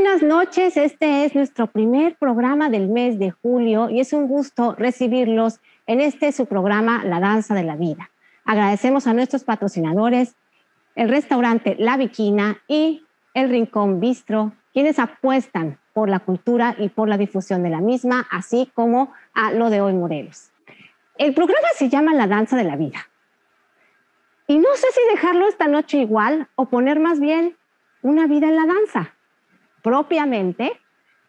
buenas noches. Este es nuestro primer programa del mes de julio y es un gusto recibirlos en su programa La Danza de la Vida. Agradecemos a nuestros patrocinadores, el restaurante La Viquina y el Rincón Bistro, quienes apuestan por la cultura y por la difusión de la misma, así como a Lo de Hoy Morelos. El programa se llama La Danza de la Vida. Y no sé si dejarlo esta noche igual o poner más bien una vida en la danza. Propiamente,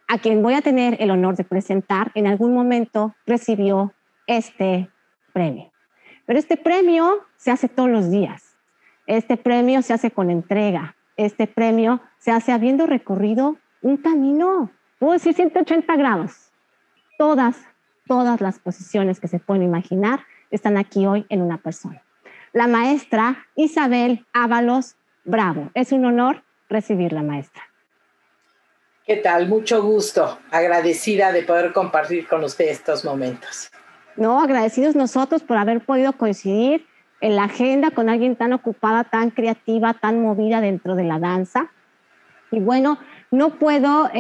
a quien voy a tener el honor de presentar, en algún momento recibió este premio. Pero este premio se hace todos los días. Este premio se hace con entrega. Este premio se hace habiendo recorrido un camino, puedo decir 180 grados. Todas las posiciones que se pueden imaginar están aquí hoy en una persona. La maestra Isabel Ábalos Bravo. Es un honor recibirla, maestra. ¿Qué tal? Mucho gusto. Agradecida de poder compartir con usted estos momentos. No, agradecidos nosotros por haber podido coincidir en la agenda con alguien tan ocupada, tan creativa, tan movida dentro de la danza. Y bueno, no puedo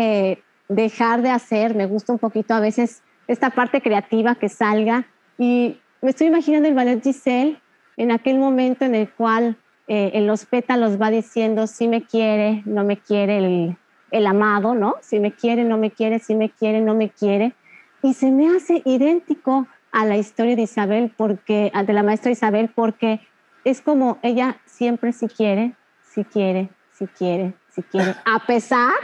dejar de hacer, me gusta un poquito a veces esta parte creativa que salga. Y me estoy imaginando el ballet Giselle en aquel momento en el cual en los pétalos va diciendo si me quiere, no me quiere el amado, ¿no? Si me quiere, no me quiere, si me quiere, no me quiere. Y se me hace idéntico a la historia de Isabel, de la maestra Isabel, porque es como ella siempre si quiere, si quiere, si quiere, si quiere, a pesar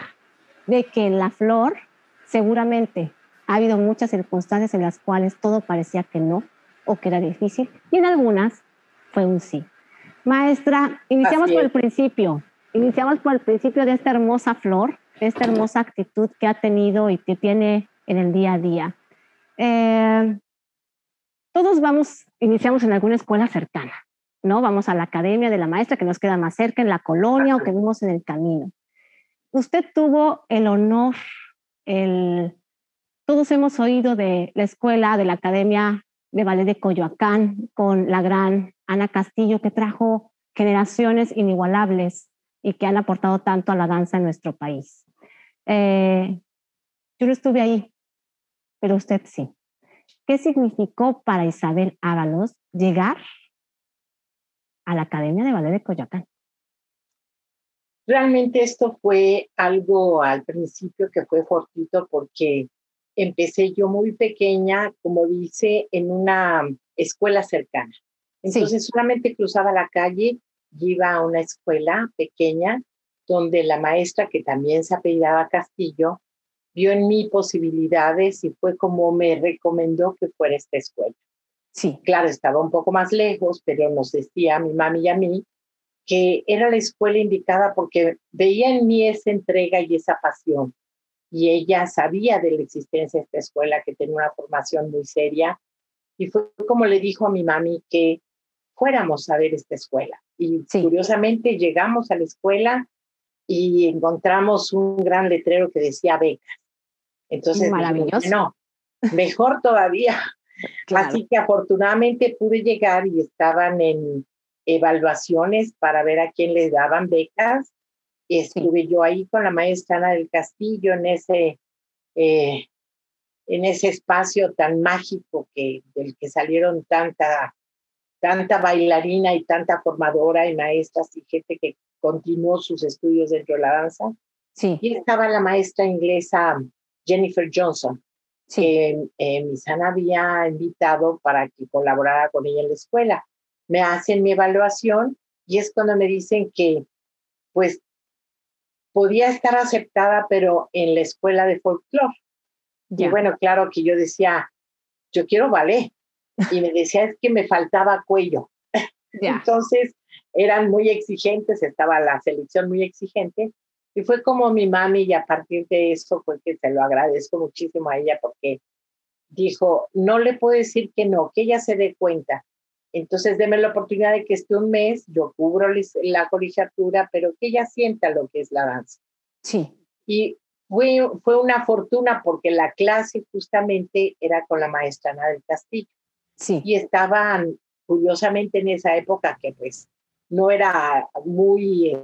de que en la flor seguramente ha habido muchas circunstancias en las cuales todo parecía que no o que era difícil, y en algunas fue un sí. Maestra, iniciamos por el principio. Iniciamos por el principio de esta hermosa flor, de esta hermosa actitud que ha tenido y que tiene en el día a día. Todos iniciamos en alguna escuela cercana, ¿no? Vamos a la academia de la maestra que nos queda más cerca, en la colonia o que vimos en el camino. Usted tuvo el honor, todos hemos oído de la escuela, de la Academia de Ballet de Coyoacán, con la gran Ana Castillo, que trajo generaciones inigualables y que han aportado tanto a la danza en nuestro país. Yo no estuve ahí, pero usted sí. ¿Qué significó para Isabel Ábalos llegar a la Academia de Ballet de Coyoacán? Realmente esto fue algo al principio que fue fortuito porque empecé yo muy pequeña, como dice, en una escuela cercana. Entonces solamente cruzaba la calle, iba a una escuela pequeña donde la maestra, que también se apellidaba Castillo, vio en mí posibilidades y fue como me recomendó que fuera esta escuela. Sí. Claro, estaba un poco más lejos, pero nos decía a mi mami y a mí que era la escuela indicada porque veía en mí esa entrega y esa pasión. Y ella sabía de la existencia de esta escuela, que tenía una formación muy seria. Y fue como le dijo a mi mami que fuéramos a ver esta escuela. Y curiosamente llegamos a la escuela y encontramos un gran letrero que decía becas. Entonces, maravilloso. No, mejor todavía. Claro. Así que afortunadamente pude llegar y estaban en evaluaciones para ver a quién les daban becas. Estuve yo ahí con la maestra Ana del Castillo en ese espacio tan mágico del que salieron tanta bailarina y tanta formadora y maestras y gente que continuó sus estudios dentro de la danza. Sí. Y estaba la maestra inglesa Jennifer Johnson, que Miss Ana había invitado para que colaborara con ella en la escuela. Me hacen mi evaluación y es cuando me dicen que pues podía estar aceptada, pero en la escuela de folclore. Y bueno, claro que yo decía, yo quiero ballet. Y me decía, es que me faltaba cuello. Entonces, eran muy exigentes, estaba la selección muy exigente. Y fue como mi mami, y a partir de eso fue que se lo agradezco muchísimo a ella, porque dijo, no le puedo decir que no, que ella se dé cuenta. Entonces, deme la oportunidad de que esté un mes, yo cubro la colegiatura, pero que ella sienta lo que es la danza. Sí. Y fue una fortuna porque la clase justamente era con la maestra Ana del Castillo. Sí. Y estaban, curiosamente, en esa época que pues no era muy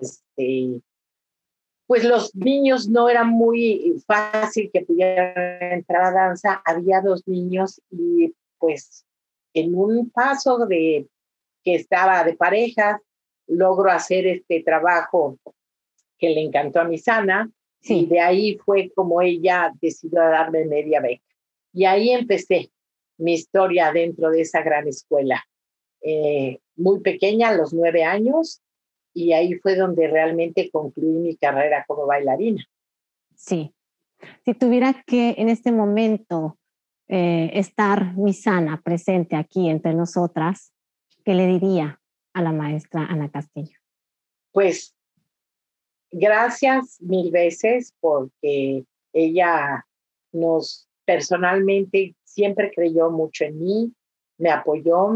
pues los niños no era muy fácil que pudieran entrar a danza. Había 2 niños y pues en un paso de que estaba de pareja, logro hacer este trabajo que le encantó a mi Sana, y de ahí fue como ella decidió darme media beca. Y ahí empecé mi historia dentro de esa gran escuela. Muy pequeña, a los 9 años, y ahí fue donde realmente concluí mi carrera como bailarina. Sí. Si tuviera que en este momento estar mi Sana presente aquí entre nosotras, ¿qué le diría a la maestra Ana Castillo? Pues gracias 1000 veces, porque ella personalmente siempre creyó mucho en mí, me apoyó,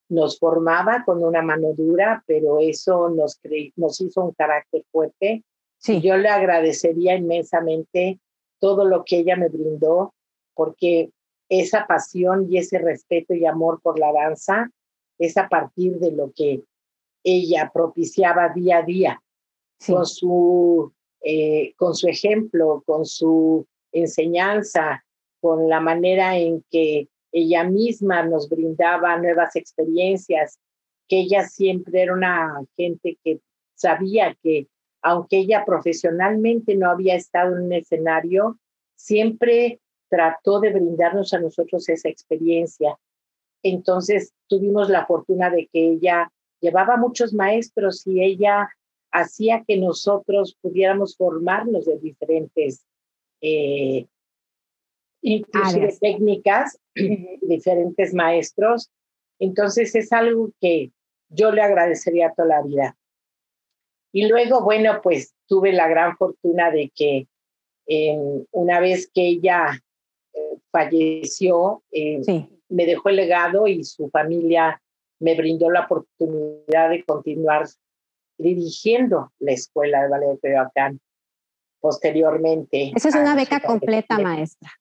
nos formaba con una mano dura, pero eso nos hizo un carácter fuerte. Sí. Y yo le agradecería inmensamente todo lo que ella me brindó, porque esa pasión y ese respeto y amor por la danza es a partir de lo que ella propiciaba día a día. Sí. Con su ejemplo, con su enseñanza, con la manera en que ella misma nos brindaba nuevas experiencias, que ella siempre era una gente que sabía que, aunque ella profesionalmente no había estado en un escenario, siempre trató de brindarnos a nosotros esa experiencia. Entonces tuvimos la fortuna de que ella llevaba muchos maestros y ella hacía que nosotros pudiéramos formarnos de diferentes, inclusive técnicas, diferentes maestros. Entonces es algo que yo le agradecería toda la vida. Y luego, bueno, pues tuve la gran fortuna de que una vez que ella falleció, me dejó el legado y su familia me brindó la oportunidad de continuar dirigiendo la Escuela de Ballet de Coyoacán posteriormente. Eso es una beca completa, maestra.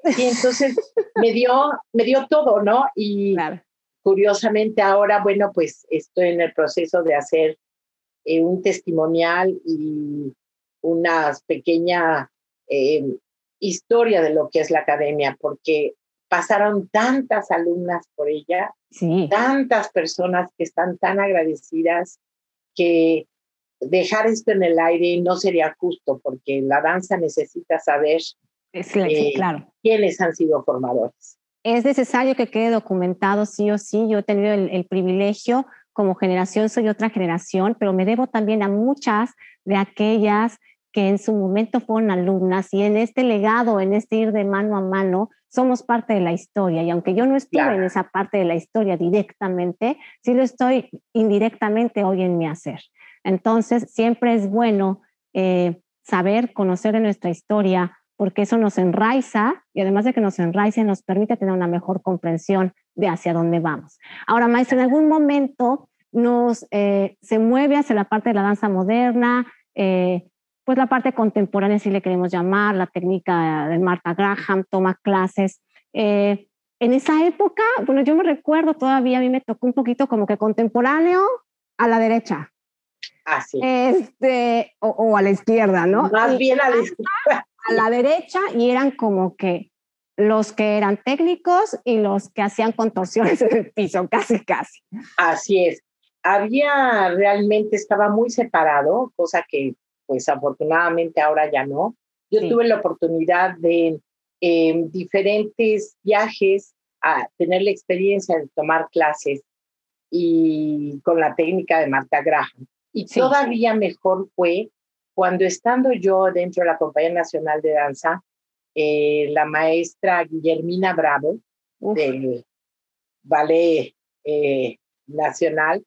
Y entonces me dio todo, ¿no? Y claro, curiosamente ahora, bueno, pues estoy en el proceso de hacer un testimonial y una pequeña historia de lo que es la academia, porque pasaron tantas alumnas por ella, tantas personas que están tan agradecidas, que dejar esto en el aire no sería justo, porque la danza necesita saber claro, quiénes han sido formadores. Es necesario que quede documentado sí o sí. Yo he tenido el privilegio, como generación soy otra generación, pero me debo también a muchas de aquellas que en su momento fueron alumnas, y en este legado, en este ir de mano a mano, somos parte de la historia. Y aunque yo no estuve en esa parte de la historia directamente, sí lo estoy indirectamente hoy en mi hacer. Entonces, siempre es bueno saber, conocer de nuestra historia, porque eso nos enraiza, y además de que nos enraice, nos permite tener una mejor comprensión de hacia dónde vamos. Ahora, maestra, en algún momento se mueve hacia la parte de la danza moderna, pues la parte contemporánea, si le queremos llamar, la técnica de Martha Graham, toma clases. En esa época, bueno, yo me recuerdo todavía, a mí me tocó un poquito como que contemporáneo a la derecha. Ah, sí. O a la izquierda, ¿no? Más bien a la izquierda. A la derecha, y eran como que los que eran técnicos y los que hacían contorsiones en el piso, casi. Así es. Realmente estaba muy separado, cosa que pues afortunadamente ahora ya no. Yo tuve la oportunidad de diferentes viajes a tener la experiencia de tomar clases y con la técnica de Martha Graham. Y todavía mejor fue cuando, estando yo dentro de la Compañía Nacional de Danza, la maestra Guillermina Bravo, del Ballet Nacional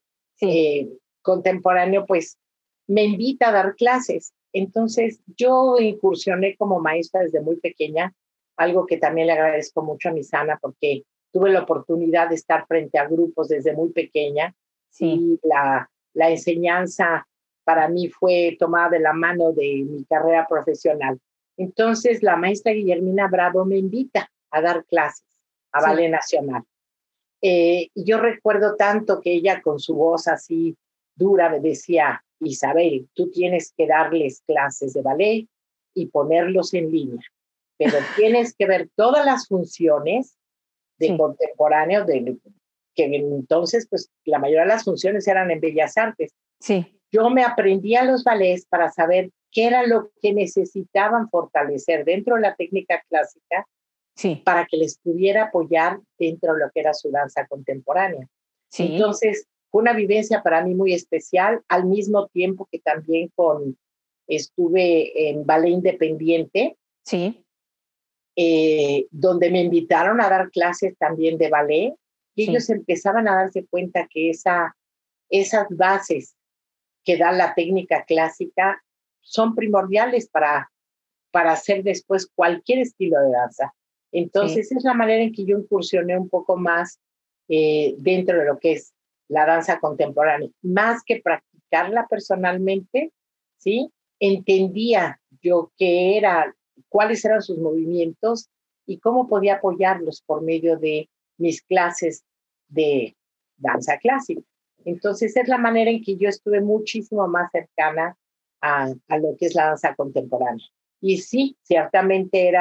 Contemporáneo, pues me invita a dar clases. Entonces yo incursioné como maestra desde muy pequeña, algo que también le agradezco mucho a mi Sana, porque tuve la oportunidad de estar frente a grupos desde muy pequeña, y la enseñanza para mí fue tomada de la mano de mi carrera profesional. Entonces la maestra Guillermina Bravo me invita a dar clases a Ballet Nacional. Y yo recuerdo tanto que ella, con su voz así dura, me decía, Isabel, tú tienes que darles clases de ballet y ponerlos en línea, pero tienes que ver todas las funciones de contemporáneo, que entonces pues la mayoría de las funciones eran en Bellas Artes. Sí. Yo me aprendía los ballets para saber qué era lo que necesitaban fortalecer dentro de la técnica clásica para que les pudiera apoyar dentro de lo que era su danza contemporánea. Entonces, fue una vivencia para mí muy especial, al mismo tiempo que también estuve en ballet independiente, donde me invitaron a dar clases también de ballet, y ellos empezaban a darse cuenta que esas bases que da la técnica clásica son primordiales para hacer después cualquier estilo de danza. Entonces, es la manera en que yo incursioné un poco más dentro de lo que es la danza contemporánea. Más que practicarla personalmente, ¿sí? Entendía yo cuáles eran sus movimientos y cómo podía apoyarlos por medio de mis clases de danza clásica. Entonces, es la manera en que yo estuve muchísimo más cercana a lo que es la danza contemporánea. Y sí, ciertamente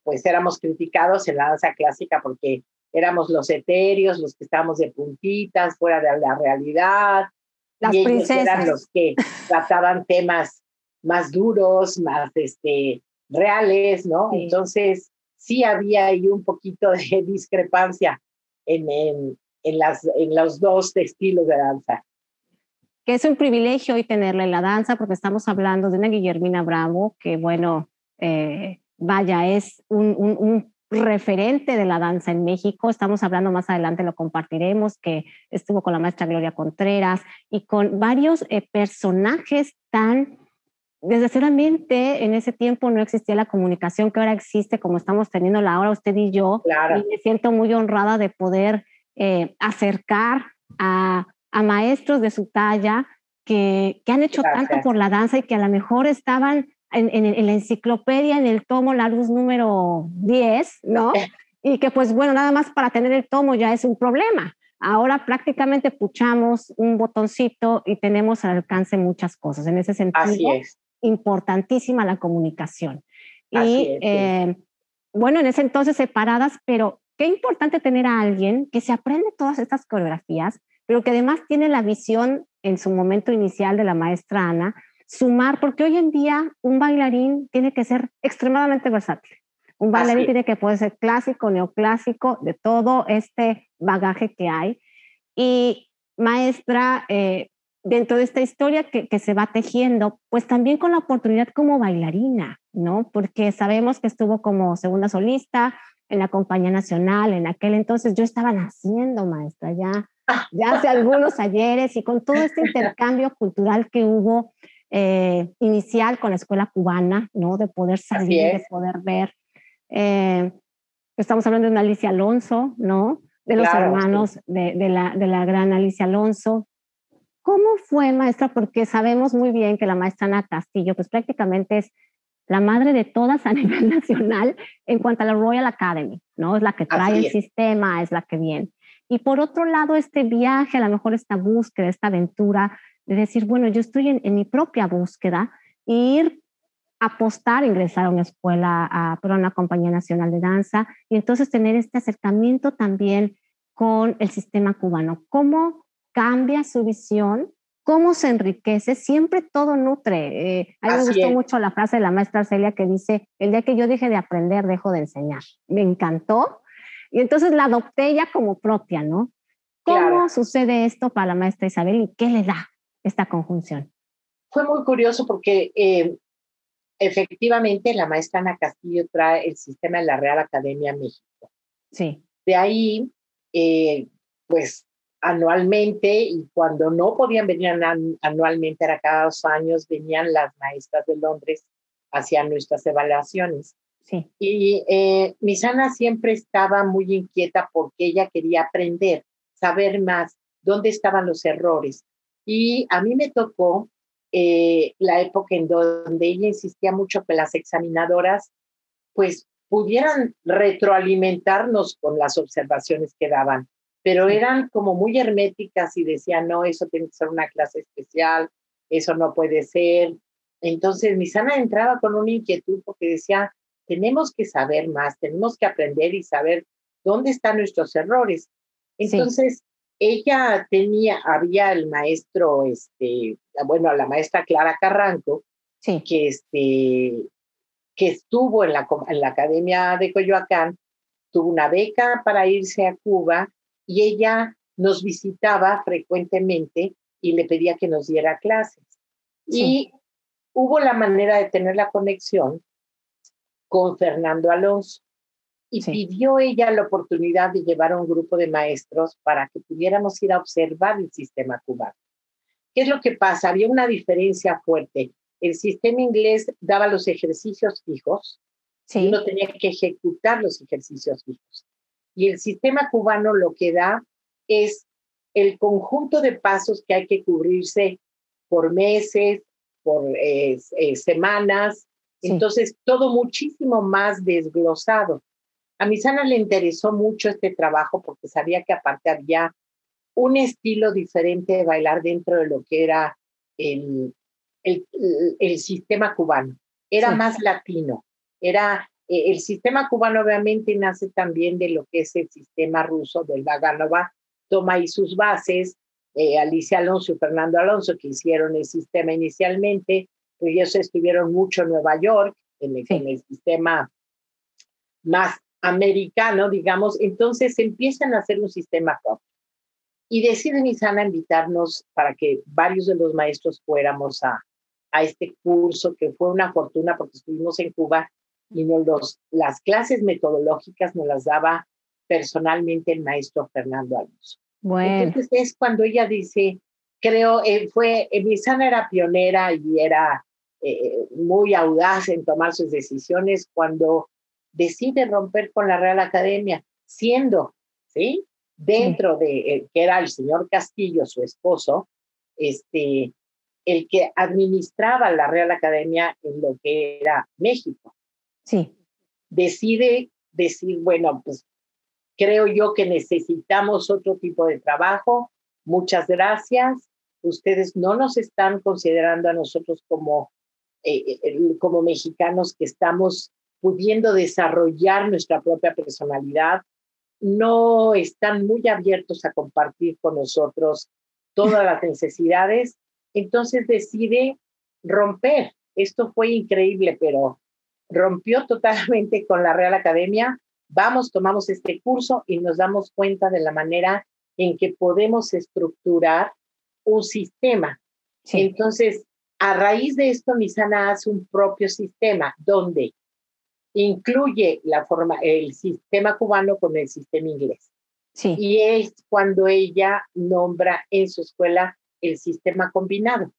pues éramos criticados en la danza clásica porque éramos los etéreos, los que estábamos de puntitas, fuera de la realidad. Las y princesas. Ellos eran los que trataban temas más duros, más reales, ¿no? Sí. Entonces, sí había ahí un poquito de discrepancia en los dos estilos de danza. Que es un privilegio hoy tenerla en la danza, porque estamos hablando de una Guillermina Bravo, que bueno, vaya, es un referente de la danza en México. Estamos hablando más adelante, lo compartiremos, que estuvo con la maestra Gloria Contreras y con varios personajes tan... Desgraciadamente, en ese tiempo no existía la comunicación que ahora existe, como estamos teniéndola ahora usted y yo. Claro. Y me siento muy honrada de poder acercar a maestros de su talla que han hecho tanto por la danza y que a lo mejor estaban en la enciclopedia, en el tomo La Luz número 10, ¿no? Y que pues bueno, nada más para tener el tomo ya es un problema. Ahora prácticamente puchamos un botoncito y tenemos al alcance muchas cosas. En ese sentido, así es. Importantísima la comunicación. Así es. Bueno, en ese entonces separadas, pero qué importante tener a alguien que se aprende todas estas coreografías, pero que además tiene la visión en su momento inicial de la maestra Ana, sumar, porque hoy en día un bailarín tiene que ser extremadamente versátil. Un bailarín tiene que poder ser clásico, neoclásico, de todo este bagaje que hay. Y maestra, dentro de esta historia que se va tejiendo, pues también con la oportunidad como bailarina, ¿no? Porque sabemos que estuvo como segunda solista en la Compañía Nacional, en aquel entonces yo estaba naciendo, maestra, ya hace algunos ayeres, y con todo este intercambio cultural que hubo inicial con la escuela cubana, ¿no? De poder salir, de poder ver. Estamos hablando de una Alicia Alonso, ¿no? De los hermanos de la gran Alicia Alonso. ¿Cómo fue, maestra? Porque sabemos muy bien que la maestra Ana Castillo, pues prácticamente es la madre de todas a nivel nacional en cuanto a la Royal Academy, ¿no? Es la que trae el sistema, es la que viene. Y por otro lado, este viaje, a lo mejor esta búsqueda, esta aventura de decir, bueno, yo estoy en mi propia búsqueda, e ir apostar, ingresar a una escuela, a una compañía nacional de danza, y entonces tener este acercamiento también con el sistema cubano. ¿Cómo cambia su visión? ¿Cómo se enriquece? Siempre todo nutre. A mí me gustó mucho la frase de la maestra Celia que dice, el día que yo deje de aprender, dejo de enseñar. Me encantó. Y entonces la adopté ya como propia, ¿no? ¿Cómo sucede esto para la maestra Isabel y qué le da esta conjunción? Fue muy curioso porque efectivamente la maestra Ana Castillo trae el sistema de la Real Academia México. Sí. De ahí, pues anualmente, y cuando no podían venir anualmente, era cada 2 años, venían las maestras de Londres hacia nuestras evaluaciones. Sí. Y Miss Ana siempre estaba muy inquieta porque ella quería aprender, saber más, dónde estaban los errores. Y a mí me tocó la época en donde ella insistía mucho que las examinadoras pues pudieran retroalimentarnos con las observaciones que daban. pero eran como muy herméticas y decían, no, eso tiene que ser una clase especial, eso no puede ser. Entonces, mi Sana entraba con una inquietud porque decía, tenemos que saber más, tenemos que aprender y saber dónde están nuestros errores. Entonces, ella había el maestro, bueno, la maestra Clara Carranco, que estuvo en la Academia de Coyoacán, tuvo una beca para irse a Cuba y ella nos visitaba frecuentemente y le pedía que nos diera clases. Y hubo la manera de tener la conexión con Fernando Alonso y pidió ella la oportunidad de llevar a un grupo de maestros para que pudiéramos ir a observar el sistema cubano. ¿Qué es lo que pasa? Había una diferencia fuerte. El sistema inglés daba los ejercicios fijos y uno tenía que ejecutar los ejercicios fijos. Y el sistema cubano lo que da es el conjunto de pasos que hay que cubrirse por meses, por semanas. Entonces, todo muchísimo más desglosado. A mi Sana le interesó mucho este trabajo porque sabía que aparte había un estilo diferente de bailar dentro de lo que era el sistema cubano. Era más latino. El sistema cubano obviamente nace también de lo que es el sistema ruso del Vaganova, toma ahí sus bases, Alicia Alonso y Fernando Alonso, que hicieron el sistema inicialmente, pues ellos estuvieron mucho en Nueva York, en el sistema más americano, digamos, entonces empiezan a hacer un sistema propio. Y decide mi Sana invitarnos para que varios de los maestros fuéramos a este curso, que fue una fortuna porque estuvimos en Cuba y las clases metodológicas nos las daba personalmente el maestro Fernando Alonso. Bueno. Entonces es cuando ella dice, mi Sana era pionera y era muy audaz en tomar sus decisiones cuando decide romper con la Real Academia, siendo, dentro de, que era el señor Castillo, su esposo, el que administraba la Real Academia en lo que era México. Decide decir, bueno, pues creo yo que necesitamos otro tipo de trabajo, muchas gracias, ustedes no nos están considerando a nosotros como mexicanos que estamos pudiendo desarrollar nuestra propia personalidad, no están muy abiertos a compartir con nosotros todas las necesidades, entonces decide romper. Esto fue increíble, pero rompió totalmente con la Real Academia. Tomamos este curso y nos damos cuenta de la manera en que podemos estructurar un sistema. Entonces, a raíz de esto, mi Sana hace un propio sistema donde incluye el sistema cubano con el sistema inglés. Y es cuando ella nombra en su escuela el sistema combinado.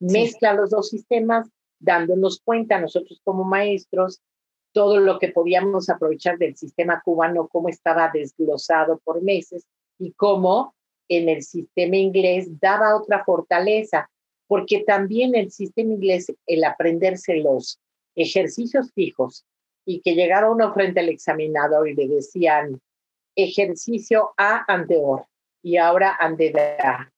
Mezcla los dos sistemas, dándonos cuenta nosotros como maestros todo lo que podíamos aprovechar del sistema cubano, cómo estaba desglosado por meses y cómo en el sistema inglés daba otra fortaleza, porque también el sistema inglés, el aprenderse los ejercicios fijos y que llegaba uno frente al examinador y le decían ejercicio A ante or y ahora ante da.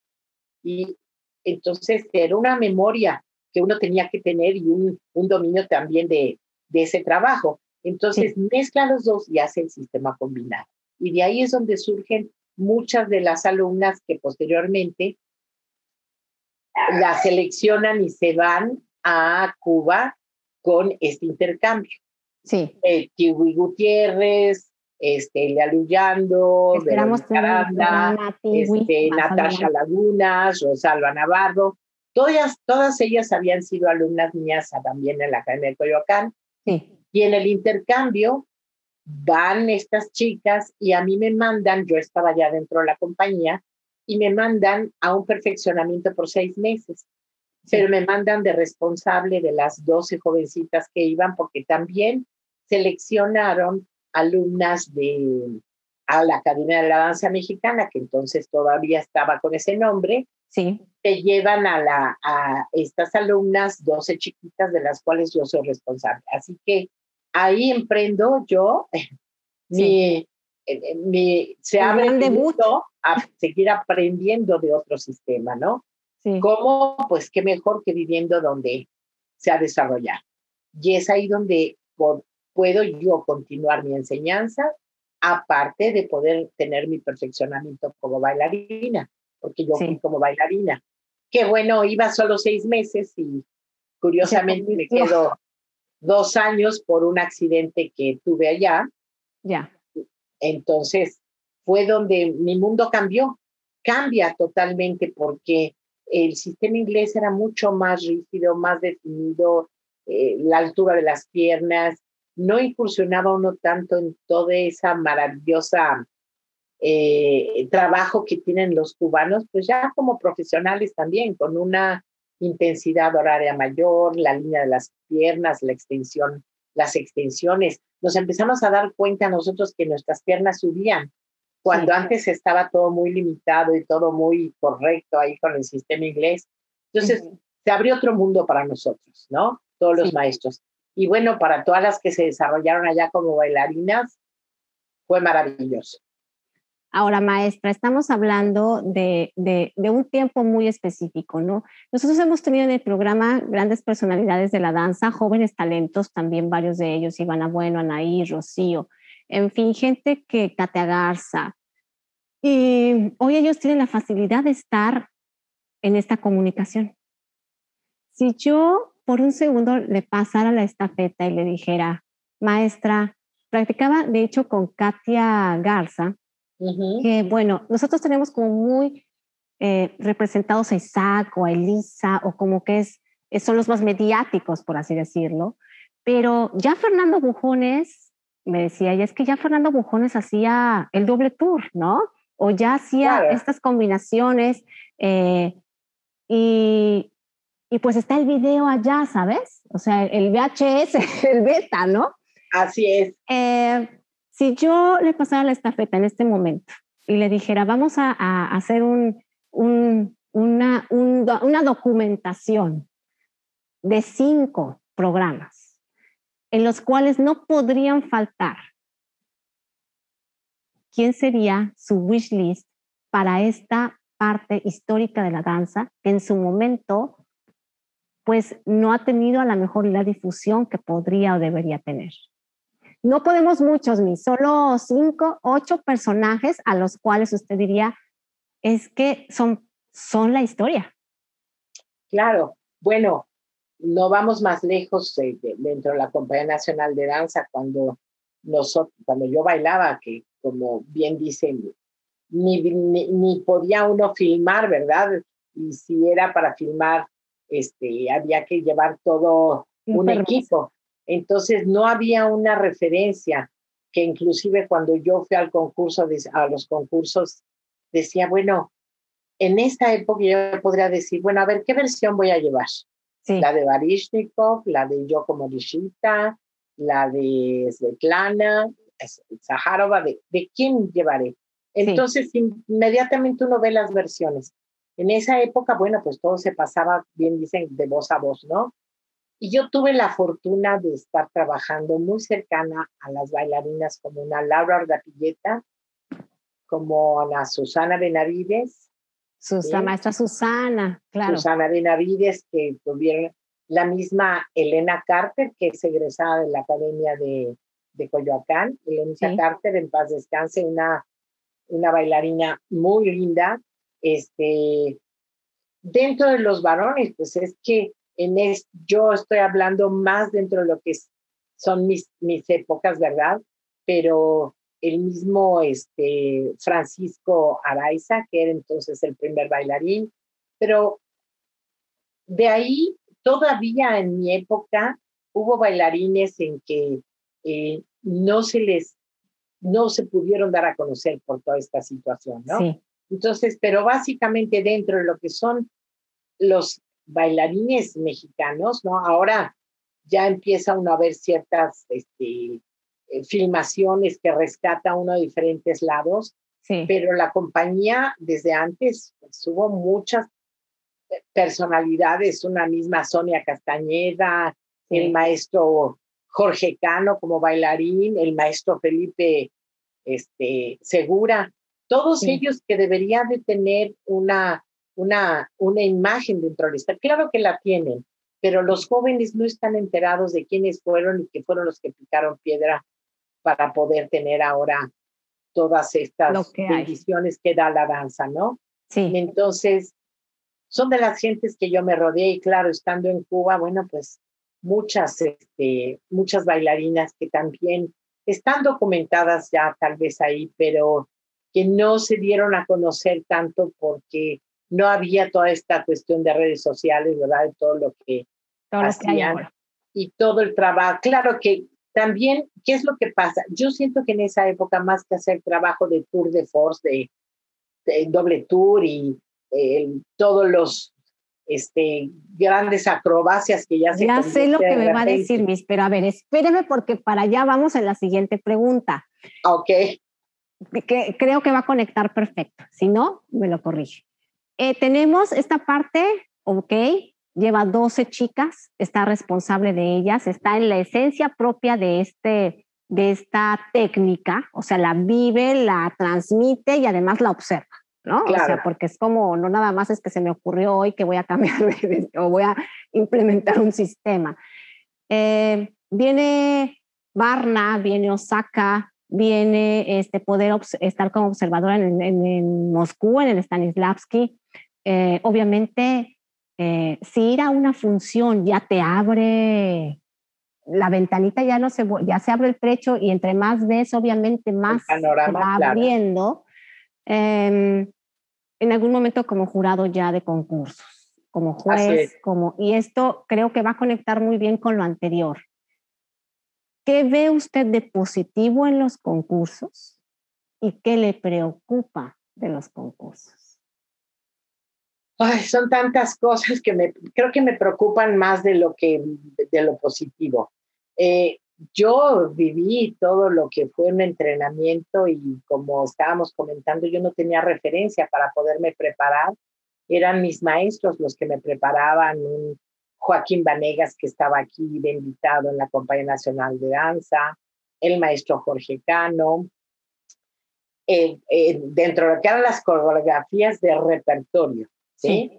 Y entonces era una memoria que uno tenía que tener y un dominio también de ese trabajo. Entonces mezcla los dos y hace el sistema combinado. Y de ahí es donde surgen muchas de las alumnas que posteriormente las seleccionan y se van a Cuba con este intercambio. Kiwi Gutiérrez, Elia Luyando, Caranda, Natasha Lagunas, Rosalba Navarro, todas ellas habían sido alumnas mías también en la Academia de Coyoacán. Y en el intercambio van estas chicas y a mí me mandan, yo estaba ya dentro de la compañía, y me mandan a un perfeccionamiento por 6 meses. Pero me mandan de responsable de las 12 jovencitas que iban, porque también seleccionaron alumnas a la Academia de la Danza Mexicana, que entonces todavía estaba con ese nombre. Te llevan a estas alumnas, 12 chiquitas, de las cuales yo soy responsable. Así que ahí emprendo yo mi se abre el mundo a seguir aprendiendo de otro sistema, ¿no? Sí. ¿Cómo? Pues qué mejor que viviendo donde se ha desarrollado. Y es ahí donde puedo yo continuar mi enseñanza, aparte de poder tener mi perfeccionamiento como bailarina, porque yo fui como bailarina. Que bueno, iba solo 6 meses y curiosamente me quedo 2 años por un accidente que tuve allá. Ya. Entonces fue donde mi mundo cambia totalmente, porque el sistema inglés era mucho más rígido, más definido, la altura de las piernas, no incursionaba uno tanto en toda esa maravillosa trabajo que tienen los cubanos, pues ya como profesionales también, con una intensidad horaria mayor, la línea de las piernas, las extensiones. Nos empezamos a dar cuenta nosotros que nuestras piernas subían, cuando antes estaba todo muy limitado y todo muy correcto ahí con el sistema inglés. Entonces, se abrió otro mundo para nosotros, ¿no? Todos los maestros. Y bueno, para todas las que se desarrollaron allá como bailarinas, fue maravilloso. Ahora, maestra, estamos hablando de un tiempo muy específico, ¿no? Nosotros hemos tenido en el programa grandes personalidades de la danza, jóvenes talentos, también varios de ellos, Ivana Bueno, Anaí, Rocío, en fin, gente que Katia Garza. Y hoy ellos tienen la facilidad de estar en esta comunicación. Si yo por un segundo le pasara la estafeta y le dijera, maestra, practicaba de hecho con Katia Garza, que bueno, nosotros tenemos como muy representados a Isaac o a Elisa, o como que son los más mediáticos, por así decirlo, pero ya Fernando Bujones, me decía, y es que ya Fernando Bujones hacía el doble tour, ¿no? O ya hacía estas combinaciones, y pues está el video allá, ¿sabes? O sea, el VHS, el beta, ¿no? Así es. Si yo le pasara la estafeta en este momento y le dijera, vamos a hacer una documentación de 5 programas en los cuales no podrían faltar, ¿quién sería su wish list para esta parte histórica de la danza que en su momento pues no ha tenido a lo mejor la difusión que podría o debería tener? No podemos muchos, ni solo 5, 8 personajes a los cuales usted diría, es que son la historia. Claro, bueno, no vamos más lejos dentro de la Compañía Nacional de Danza, cuando yo bailaba, que como bien dicen, ni podía uno filmar, ¿verdad? Y si era para filmar, había que llevar todo un equipo. Entonces no había una referencia, que inclusive cuando yo fui a los concursos, decía, bueno, en esta época yo podría decir, bueno, a ver, ¿qué versión voy a llevar? Sí. La de Baryshnikov, la de Yoko Morishita, la de Svetlana, Zaharova, ¿de quién llevaré? Entonces, inmediatamente uno ve las versiones. En esa época, bueno, pues todo se pasaba, bien dicen, de voz a voz, ¿no? Y yo tuve la fortuna de estar trabajando muy cercana a las bailarinas como una Laura Ardapilleta, como a la Susana Benavides. La maestra Susana, claro. Susana Benavides, que tuvieron la misma Elena Carter, que es egresada de la Academia de Coyoacán. Elena Carter, en paz descanse, una bailarina muy linda. Dentro de los varones, pues es que yo estoy hablando más dentro de lo que son mis épocas, ¿verdad? Pero el mismo Francisco Araiza, que era entonces el primer bailarín, pero de ahí todavía en mi época hubo bailarines en que no se pudieron dar a conocer por toda esta situación, ¿no? Sí. Entonces, pero básicamente dentro de lo que son los bailarines mexicanos, ¿no? Ahora ya empieza uno a ver ciertas filmaciones que rescata uno de diferentes lados, pero la compañía desde antes pues, hubo muchas personalidades, una misma Sonia Castañeda, el maestro Jorge Cano como bailarín, el maestro Felipe Segura, todos Sí. ellos que deberían de tener una imagen dentro del Estado. Claro que la tienen, pero los jóvenes no están enterados de quiénes fueron y que fueron los que picaron piedra para poder tener ahora todas estas bendiciones que da la danza, ¿no? Sí. Entonces, son de las gentes que yo me rodeé y claro, estando en Cuba, bueno, pues muchas bailarinas que también están documentadas ya tal vez ahí, pero que no se dieron a conocer tanto porque no había toda esta cuestión de redes sociales, ¿verdad? De todo lo que hacían y todo el trabajo. Claro que también, ¿qué es lo que pasa? Yo siento que en esa época, más que hacer trabajo de tour de force, de doble tour y todos los grandes acrobacias que ya se Ya sé lo que me va a decir, Miss, pero a ver, espéreme porque para allá vamos en la siguiente pregunta. Ok. Que creo que va a conectar perfecto. Si no, me lo corrige. Tenemos esta parte, ok, lleva 12 chicas, está responsable de ellas, está en la esencia propia de esta técnica, o sea, la vive, la transmite y además la observa, ¿no? Claro. O sea, porque es como, no nada más es que se me ocurrió hoy que voy a cambiar o voy a implementar un sistema. Viene Varna, viene Osaka, viene poder estar como observadora en Moscú, en el Stanislavski. Obviamente, si ir a una función ya te abre la ventanita, ya se abre el trecho y entre más ves, obviamente más el panorama, se va abriendo. En algún momento como jurado ya de concursos, como juez, y esto creo que va a conectar muy bien con lo anterior. ¿Qué ve usted de positivo en los concursos y qué le preocupa de los concursos? Ay, son tantas cosas que creo que me preocupan más de lo positivo. Yo viví todo lo que fue un entrenamiento y como estábamos comentando, yo no tenía referencia para poderme preparar. Eran mis maestros los que me preparaban, Joaquín Vanegas, que estaba aquí de invitado en la Compañía Nacional de Danza, el maestro Jorge Cano, dentro de lo que eran las coreografías de repertorio, ¿sí?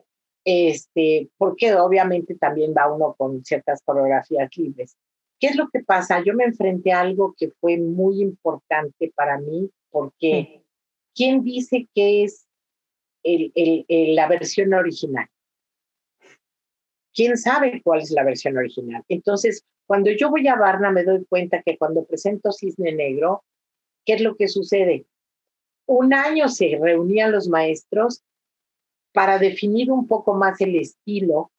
Porque obviamente también va uno con ciertas coreografías libres. ¿Qué es lo que pasa? Yo me enfrenté a algo que fue muy importante para mí, porque ¿quién dice que es la versión original? ¿Quién sabe cuál es la versión original? Entonces, cuando yo voy a Varna, me doy cuenta que cuando presento Cisne Negro, ¿qué es lo que sucede? Un año se reunían los maestros para definir un poco más el estilo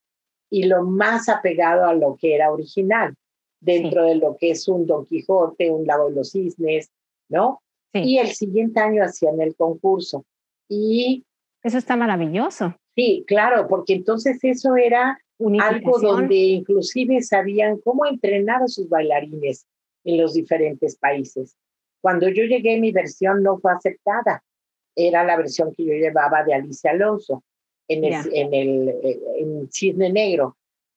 y lo más apegado a lo que era original, dentro de lo que es un Don Quijote, un Lago de los Cisnes, ¿no? Y el siguiente año hacían el concurso. Y eso está maravilloso. Sí, claro, porque entonces eso era algo donde inclusive sabían cómo entrenar a sus bailarines en los diferentes países. Cuando yo llegué, mi versión no fue aceptada. Era la versión que yo llevaba de Alicia Alonso en Cisne Negro.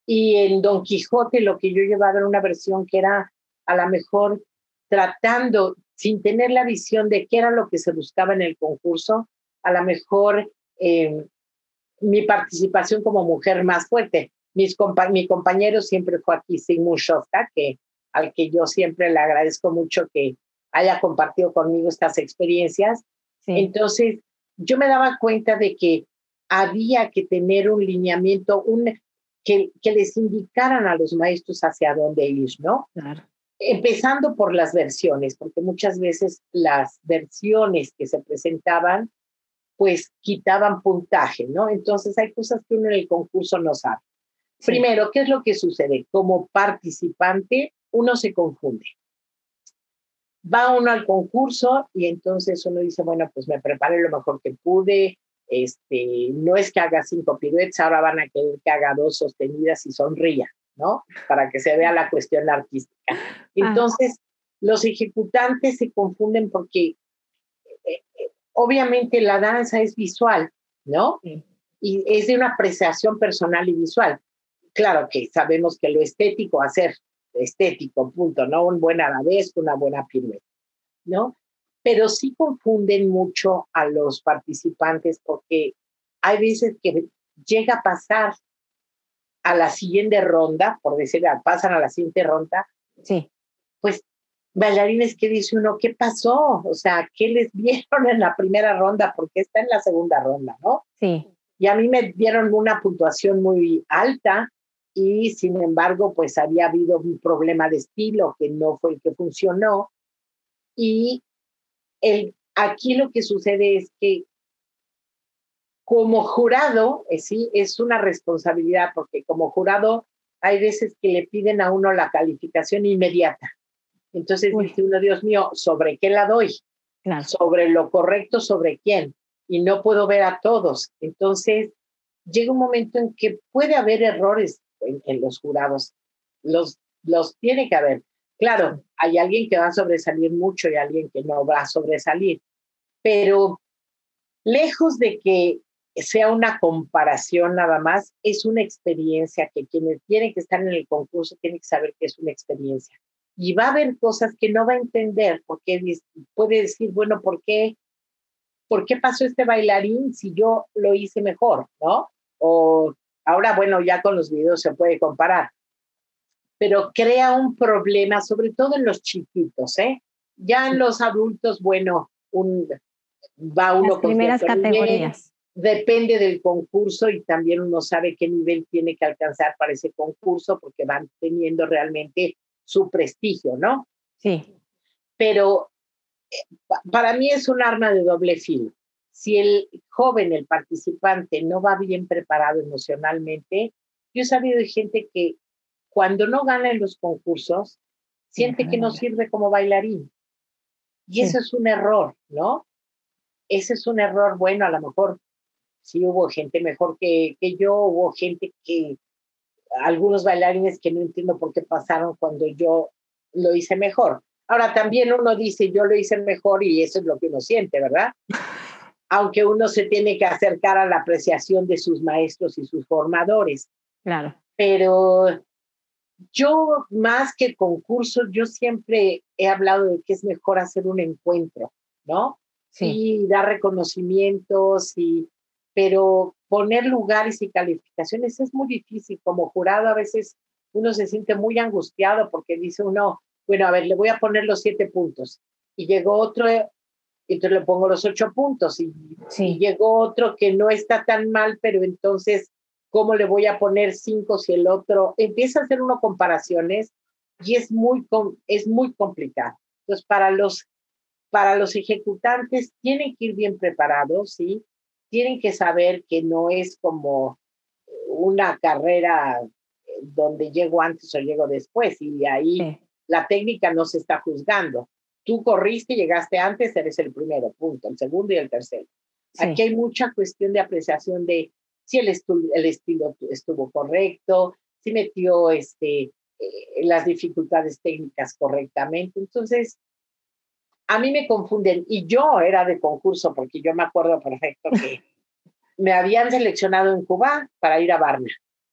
Y en Don Quijote lo que yo llevaba era una versión que era a lo mejor tratando, sin tener la visión de qué era lo que se buscaba en el concurso, a lo mejor mi participación como mujer más fuerte. Mi compañero siempre fue aquí Sigmund Shostak, al que yo siempre le agradezco mucho que haya compartido conmigo estas experiencias. Entonces, yo me daba cuenta de que había que tener un lineamiento, que les indicaran a los maestros hacia dónde ir, ¿no? Claro. Empezando por las versiones, porque muchas veces las versiones que se presentaban pues quitaban puntaje, ¿no? Entonces hay cosas que uno en el concurso no sabe. Primero, ¿qué es lo que sucede? Como participante, uno se confunde. Va uno al concurso y entonces uno dice, bueno, pues me preparé lo mejor que pude, no es que haga 5 piruetas, ahora van a querer que haga 2 sostenidas y sonría, ¿no? Para que se vea la cuestión artística. Entonces, los ejecutantes se confunden porque obviamente la danza es visual, ¿no? Y es de una apreciación personal y visual. Claro que sabemos que lo estético, hacer estético, punto, ¿no? Un buen arabesco, una buena pirueta, ¿no? pero sí confunden mucho a los participantes porque hay veces que llega a pasar a la siguiente ronda, por decir, pasan a la siguiente ronda, sí, pues bailarines que dice uno, ¿qué pasó? O sea, ¿qué les vieron en la primera ronda? Porque está en la segunda ronda, ¿no? sí. Y a mí me dieron una puntuación muy alta y sin embargo, pues había habido un problema de estilo que no fue el que funcionó. Y aquí lo que sucede es que como jurado, sí, es una responsabilidad porque como jurado hay veces que le piden a uno la calificación inmediata. Entonces dice uno, Dios mío, ¿sobre qué la doy? Claro. ¿Sobre lo correcto, sobre quién? Y no puedo ver a todos. Entonces llega un momento en que puede haber errores en los jurados. Los tiene que haber. Claro, hay alguien que va a sobresalir mucho y alguien que no va a sobresalir, pero lejos de que sea una comparación nada más, es una experiencia que quienes tienen que estar en el concurso tienen que saber que es una experiencia. Y va a haber cosas que no va a entender, porque puede decir, bueno, ¿por qué pasó este bailarín si yo lo hice mejor, ¿no? O ahora, bueno, ya con los videos se puede comparar, pero crea un problema, sobre todo en los chiquitos, ¿eh? Ya en los adultos, bueno, va uno las primeras con categorías. Depende del concurso y también uno sabe qué nivel tiene que alcanzar para ese concurso porque van teniendo realmente su prestigio, ¿no? Sí. Pero para mí es un arma de doble filo. Si el joven, el participante, no va bien preparado emocionalmente, yo he sabido de gente que cuando no gana en los concursos, siente que no sirve como bailarín. Y eso es un error, ¿no? Ese es un error. Bueno, a lo mejor sí hubo gente mejor que yo, hubo gente que, algunos bailarines que no entiendo por qué pasaron cuando yo lo hice mejor. Ahora también uno dice, yo lo hice mejor y eso es lo que uno siente, ¿verdad? Aunque uno se tiene que acercar a la apreciación de sus maestros y sus formadores. Claro. Pero yo, más que concursos, yo siempre he hablado de que es mejor hacer un encuentro, ¿no? Sí. Y dar reconocimientos, pero poner lugares y calificaciones es muy difícil. Como jurado a veces uno se siente muy angustiado porque dice uno, bueno, a ver, le voy a poner los 7 puntos. Y llegó otro, y entonces le pongo los 8 puntos. Y llegó otro que no está tan mal, pero entonces ¿cómo le voy a poner 5 si el otro? Empieza a hacer uno comparaciones y es muy complicado. Entonces, para los ejecutantes tienen que ir bien preparados, ¿sí? Tienen que saber que no es como una carrera donde llego antes o llego después y ahí la técnica no se está juzgando. Tú corriste, llegaste antes, eres el primero, punto, el segundo y el tercero. Aquí hay mucha cuestión de apreciación de si el estilo estuvo correcto, si metió las dificultades técnicas correctamente. Entonces, a mí me confunden. Y yo era de concurso, porque yo me acuerdo perfecto que me habían seleccionado en Cuba para ir a Varna.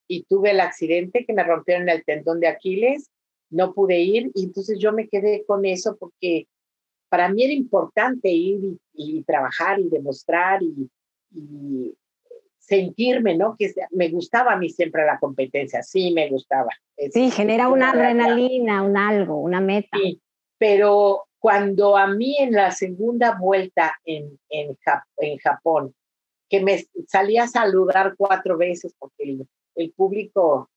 Y tuve el accidente que me rompieron el tendón de Aquiles, no pude ir, y entonces yo me quedé con eso porque para mí era importante ir y trabajar y demostrar y sentirme, ¿no? Que me gustaba a mí siempre la competencia, sí me gustaba. Sí, genera una adrenalina, un algo, una meta. Sí, pero cuando a mí en la segunda vuelta en Japón, que me salí a saludar 4 veces porque el público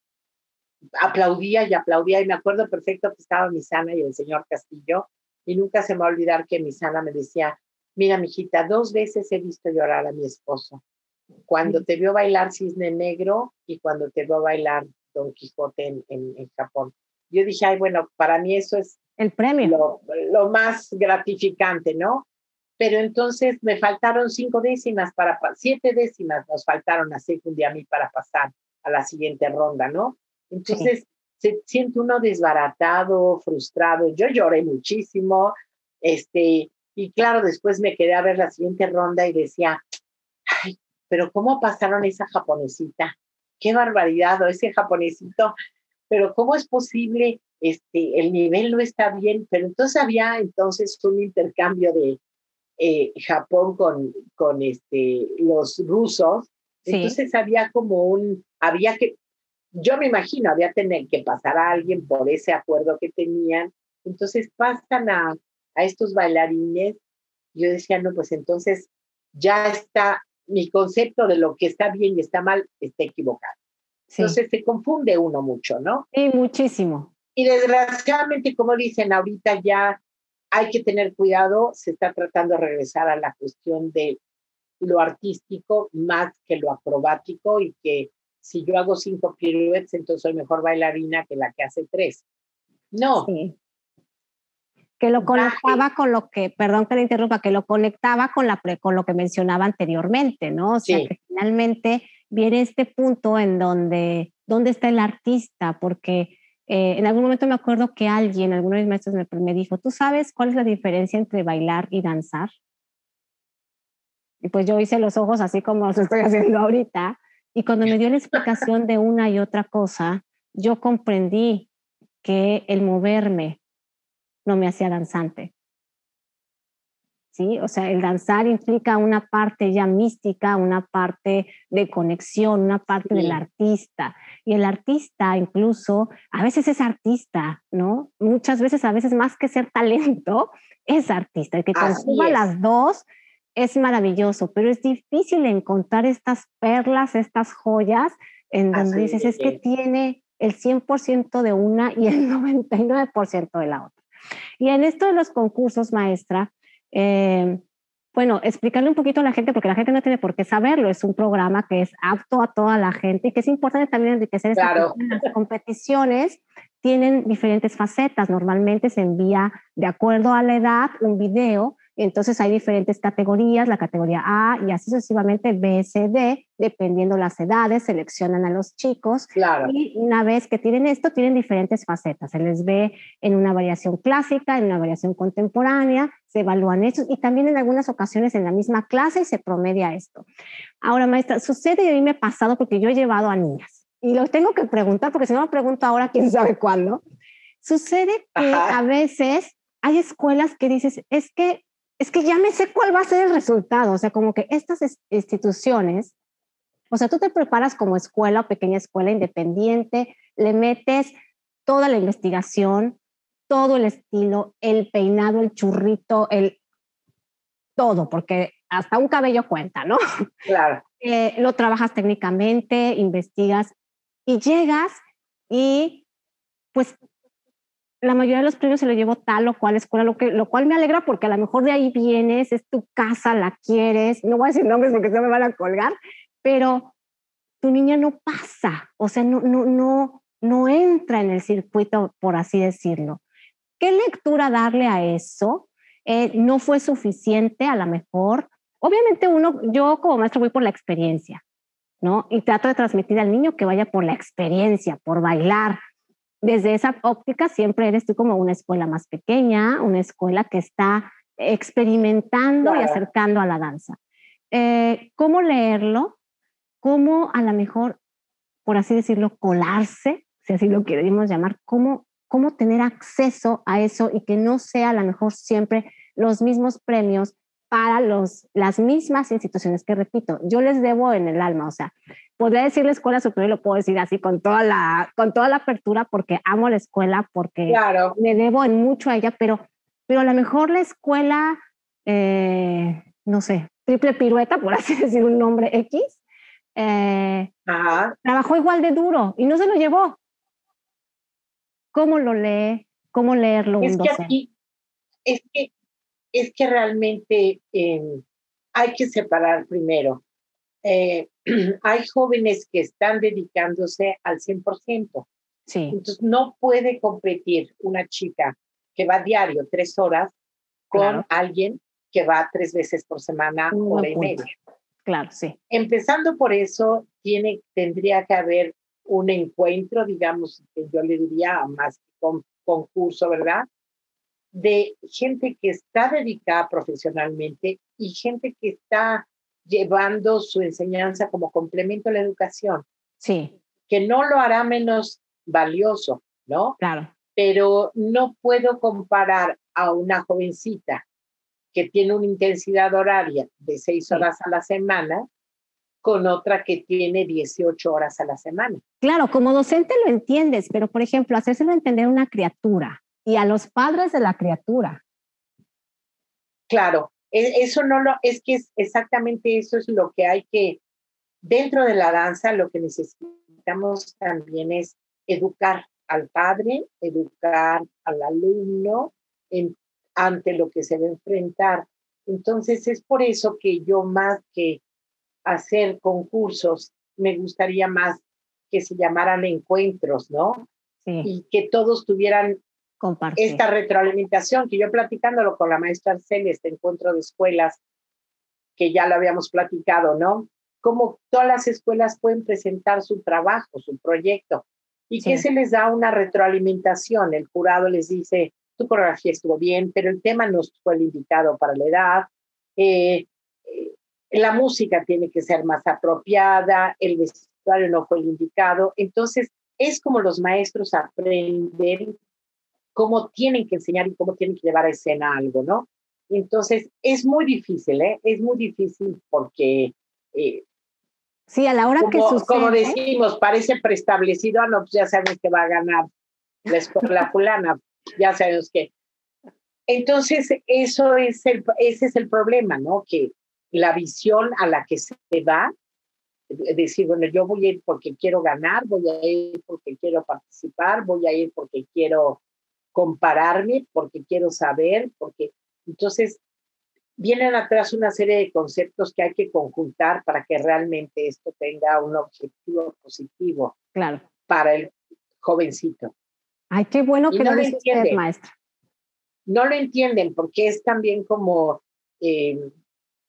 aplaudía y aplaudía, y me acuerdo perfecto que estaba Misana y el señor Castillo, y nunca se me va a olvidar que Misana me decía, mira, mijita, 2 veces he visto llorar a mi esposo, cuando te vio bailar Cisne Negro y cuando te vio bailar Don Quijote en Japón. Yo dije, ay, bueno, para mí eso es el premio. Lo más gratificante, ¿no? Pero entonces me faltaron 5 décimas 7 décimas nos faltaron a Secund y a mí para pasar a la siguiente ronda, ¿no? Entonces se siente uno desbaratado, frustrado. Yo lloré muchísimo, y claro, después me quedé a ver la siguiente ronda y decía, ay, pero ¿cómo pasaron esa japonesita? Qué barbaridad, o ese japonesito, pero ¿cómo es posible el nivel no está bien, pero entonces había un intercambio de Japón con los rusos, Sí. Entonces había yo me imagino, había que pasar a alguien por ese acuerdo que tenían, entonces pasan a estos bailarines, yo decía, no, pues entonces ya está, mi concepto de lo que está bien y está mal está equivocado. Sí. Entonces se confunde uno mucho, ¿no? Sí, muchísimo. Y desgraciadamente, como dicen ahorita, ya hay que tener cuidado, se está tratando de regresar a la cuestión de lo artístico más que lo acrobático y que si yo hago 5 piruetas, entonces soy mejor bailarina que la que hace 3. No. Sí. Que lo conectaba con lo que, perdón que le interrumpa, que lo conectaba con lo que mencionaba anteriormente, ¿no? O sea, que finalmente viene este punto en donde está el artista, porque en algún momento me acuerdo que alguno de mis maestros me dijo, ¿tú sabes cuál es la diferencia entre bailar y danzar? Y pues yo hice los ojos así como los estoy haciendo ahorita, y cuando me dio la explicación de una y otra cosa, yo comprendí que el moverme no me hacía danzante. ¿Sí? O sea, el danzar implica una parte ya mística, una parte de conexión, una parte del artista. Y el artista incluso, a veces es artista, ¿no? Muchas veces, a veces más que ser talento, es artista. El que conjuga las dos es maravilloso, pero es difícil encontrar estas perlas, estas joyas, en donde dices, es que tiene el 100% de una y el 99% de la otra. Y en esto de los concursos, maestra, bueno, explicarle un poquito a la gente, porque la gente no tiene por qué saberlo, es un programa que es apto a toda la gente y que es importante también enriquecer claro. Las competiciones tienen diferentes facetas, normalmente se envía de acuerdo a la edad un video, entonces hay diferentes categorías, la categoría A y así sucesivamente B, C, D, dependiendo las edades, seleccionan a los chicos claro. Y una vez que tienen esto, tienen diferentes facetas, se les ve en una variación clásica, en una variación contemporánea, se evalúan hechos y también en algunas ocasiones en la misma clase y se promedia esto. Ahora, maestra, sucede y a mí me ha pasado porque yo he llevado a niñas y lo tengo que preguntar porque si no lo pregunto ahora, quién sabe cuándo. Sucede que a veces hay escuelas que dices, es que ya me sé cuál va a ser el resultado, o sea, como que estas instituciones, o sea, tú te preparas como escuela o pequeña escuela independiente, le metes toda la investigación, todo el estilo, el peinado, el churrito, todo, porque hasta un cabello cuenta, ¿no? Claro. Lo trabajas técnicamente, investigas y llegas y pues la mayoría de los premios se lo llevó tal o cual escuela, lo cual me alegra porque a lo mejor de ahí vienes, es tu casa, la quieres, no voy a decir nombres porque se me van a colgar, pero tu niña no pasa, o sea, no entra en el circuito, por así decirlo. ¿Qué lectura darle a eso? No fue suficiente, a lo mejor. Obviamente yo como maestro voy por la experiencia, ¿no? Y trato de transmitir al niño que vaya por la experiencia, por bailar. Desde esa óptica siempre eres tú como una escuela más pequeña, una escuela que está experimentando y acercando a la danza. ¿Cómo leerlo? ¿Cómo a lo mejor, por así decirlo, colarse, si así lo queremos llamar, cómo tener acceso a eso y que no sea a lo mejor siempre los mismos premios para las mismas instituciones que, repito, yo les debo en el alma, o sea, podría decir la escuela superior, lo puedo decir así con toda la apertura porque amo la escuela, porque me debo en mucho a ella, pero a lo mejor la escuela, no sé, triple pirueta, por así decir un nombre X, trabajó igual de duro y no se lo llevó. ¿Cómo lo lee? ¿Cómo leerlo un docente? Aquí, es que realmente hay que separar primero. Hay jóvenes que están dedicándose al 100%. Sí. Entonces no puede competir una chica que va diario 3 horas con alguien que va 3 veces por semana, hora y media. Claro, sí. Empezando por eso, tendría que haber un encuentro, digamos, que yo le diría más concurso, ¿verdad? De gente que está dedicada profesionalmente y gente que está llevando su enseñanza como complemento a la educación. Sí. Que no lo hará menos valioso, ¿no? Claro. pero no puedo comparar a una jovencita que tiene una intensidad horaria de 6 horas a la semana con otra que tiene 18 horas a la semana. Claro, como docente lo entiendes, pero por ejemplo, hacérselo entender a una criatura y a los padres de la criatura. Claro, eso no lo, es que es exactamente eso es lo que hay que, dentro de la danza, lo que necesitamos también es educar al padre, educar al alumno ante lo que se va a enfrentar. Entonces, es por eso que yo, más que hacer concursos, me gustaría más que se llamaran encuentros, ¿no? Sí. Y que todos tuvieran esta retroalimentación, que yo platicándolo con la maestra Arcelia, este encuentro de escuelas, que ya lo habíamos platicado, ¿no? Cómo todas las escuelas pueden presentar su trabajo, su proyecto, y que se les da una retroalimentación. El jurado les dice, tu coreografía estuvo bien, pero el tema no fue el indicado para la edad, la música tiene que ser más apropiada, el vestuario no fue el indicado. Entonces, es como los maestros aprenden cómo tienen que enseñar y cómo tienen que llevar a escena algo, ¿no? Entonces, es muy difícil, ¿eh? Es muy difícil porque... sí, a la hora que sucede... Como decimos, parece preestablecido, no, pues ya sabemos que va a ganar la escuela fulana, ya sabemos que... Entonces, ese es el problema, ¿no? Que la visión a la que se va, decir, bueno, yo voy a ir porque quiero ganar, voy a ir porque quiero participar, voy a ir porque quiero compararme, porque quiero saber, porque entonces vienen atrás una serie de conceptos que hay que conjuntar para que realmente esto tenga un objetivo positivo para el jovencito. Ay, qué bueno que no lo dice usted, maestra. No lo entienden porque es también como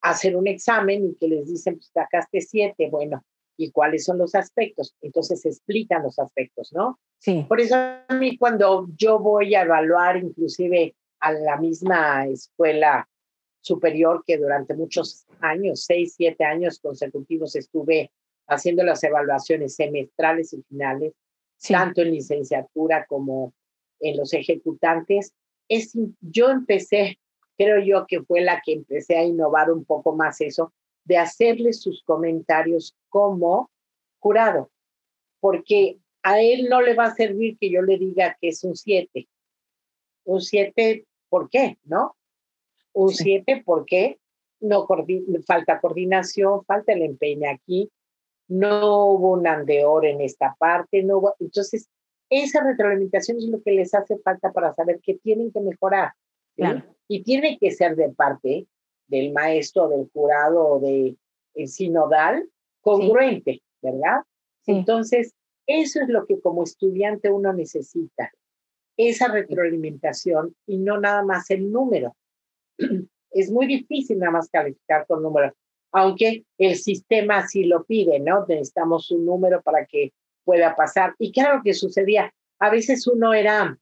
hacer un examen y que les dicen, pues sacaste 7, bueno, ¿y cuáles son los aspectos? Entonces se explican los aspectos, ¿no? Sí. Por eso a mí cuando yo voy a evaluar inclusive a la misma escuela superior que durante muchos años, 6, 7 años consecutivos estuve haciendo las evaluaciones semestrales y finales, tanto en licenciatura como en los ejecutantes, yo empecé, creo yo que fue la que empecé a innovar un poco más eso, de hacerle sus comentarios como jurado, porque a él no le va a servir que yo le diga que es un 7. Un 7, ¿por qué? ¿No? Un 7, ¿por qué? No, falta coordinación, falta el empeño aquí, no hubo un andeor en esta parte, no hubo, entonces esa retroalimentación es lo que les hace falta para saber que tienen que mejorar, ¿sí? Claro. Y tiene que ser de parte del maestro, del jurado o del sinodal congruente, ¿verdad? Sí. Entonces, eso es lo que como estudiante uno necesita, esa retroalimentación y no nada más el número. Es muy difícil nada más calificar con números, aunque el sistema sí lo pide, ¿no? Necesitamos un número para que pueda pasar. Y claro que sucedía, a veces uno era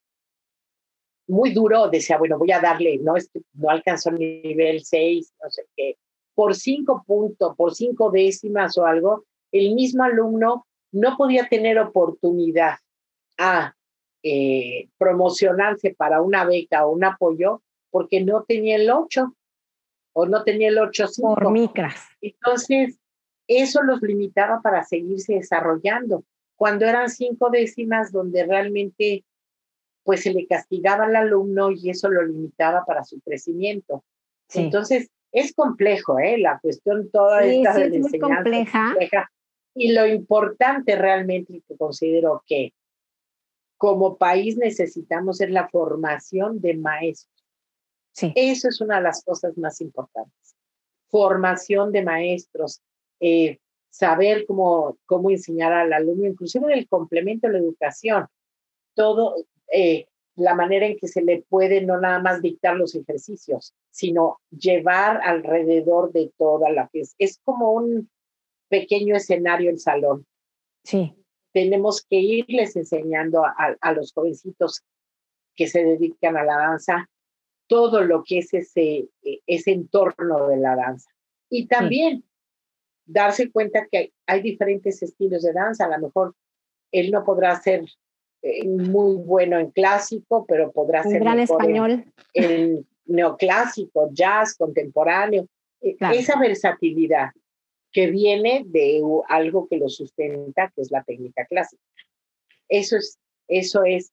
muy duro, decía, bueno, voy a darle, no, no alcanzó el nivel 6, no sé qué, por 5 puntos, por 5 décimas o algo, el mismo alumno no podía tener oportunidad a promocionarse para una beca o un apoyo porque no tenía el 8 o no tenía el 8.5. Por micras. Entonces, eso los limitaba para seguirse desarrollando. Cuando eran 5 décimas donde realmente pues se le castigaba al alumno y eso lo limitaba para su crecimiento. Sí. Entonces, es complejo, la cuestión toda esta de la enseñanza es compleja. Y lo importante realmente que considero que como país necesitamos es la formación de maestros. Sí. Eso es una de las cosas más importantes. Formación de maestros, saber cómo enseñar al alumno, inclusive en el complemento de la educación, todo, la manera en que se le puede no nada más dictar los ejercicios, sino llevar alrededor de toda la que es como un pequeño escenario el salón. Sí. Tenemos que irles enseñando a los jovencitos que se dedican a la danza todo lo que es ese entorno de la danza. Y también darse cuenta que hay diferentes estilos de danza. A lo mejor él no podrá hacer muy bueno en clásico, pero podrá ser gran español en neoclásico, jazz, contemporáneo. Claro. Esa versatilidad que viene de algo que lo sustenta, que es la técnica clásica. Eso es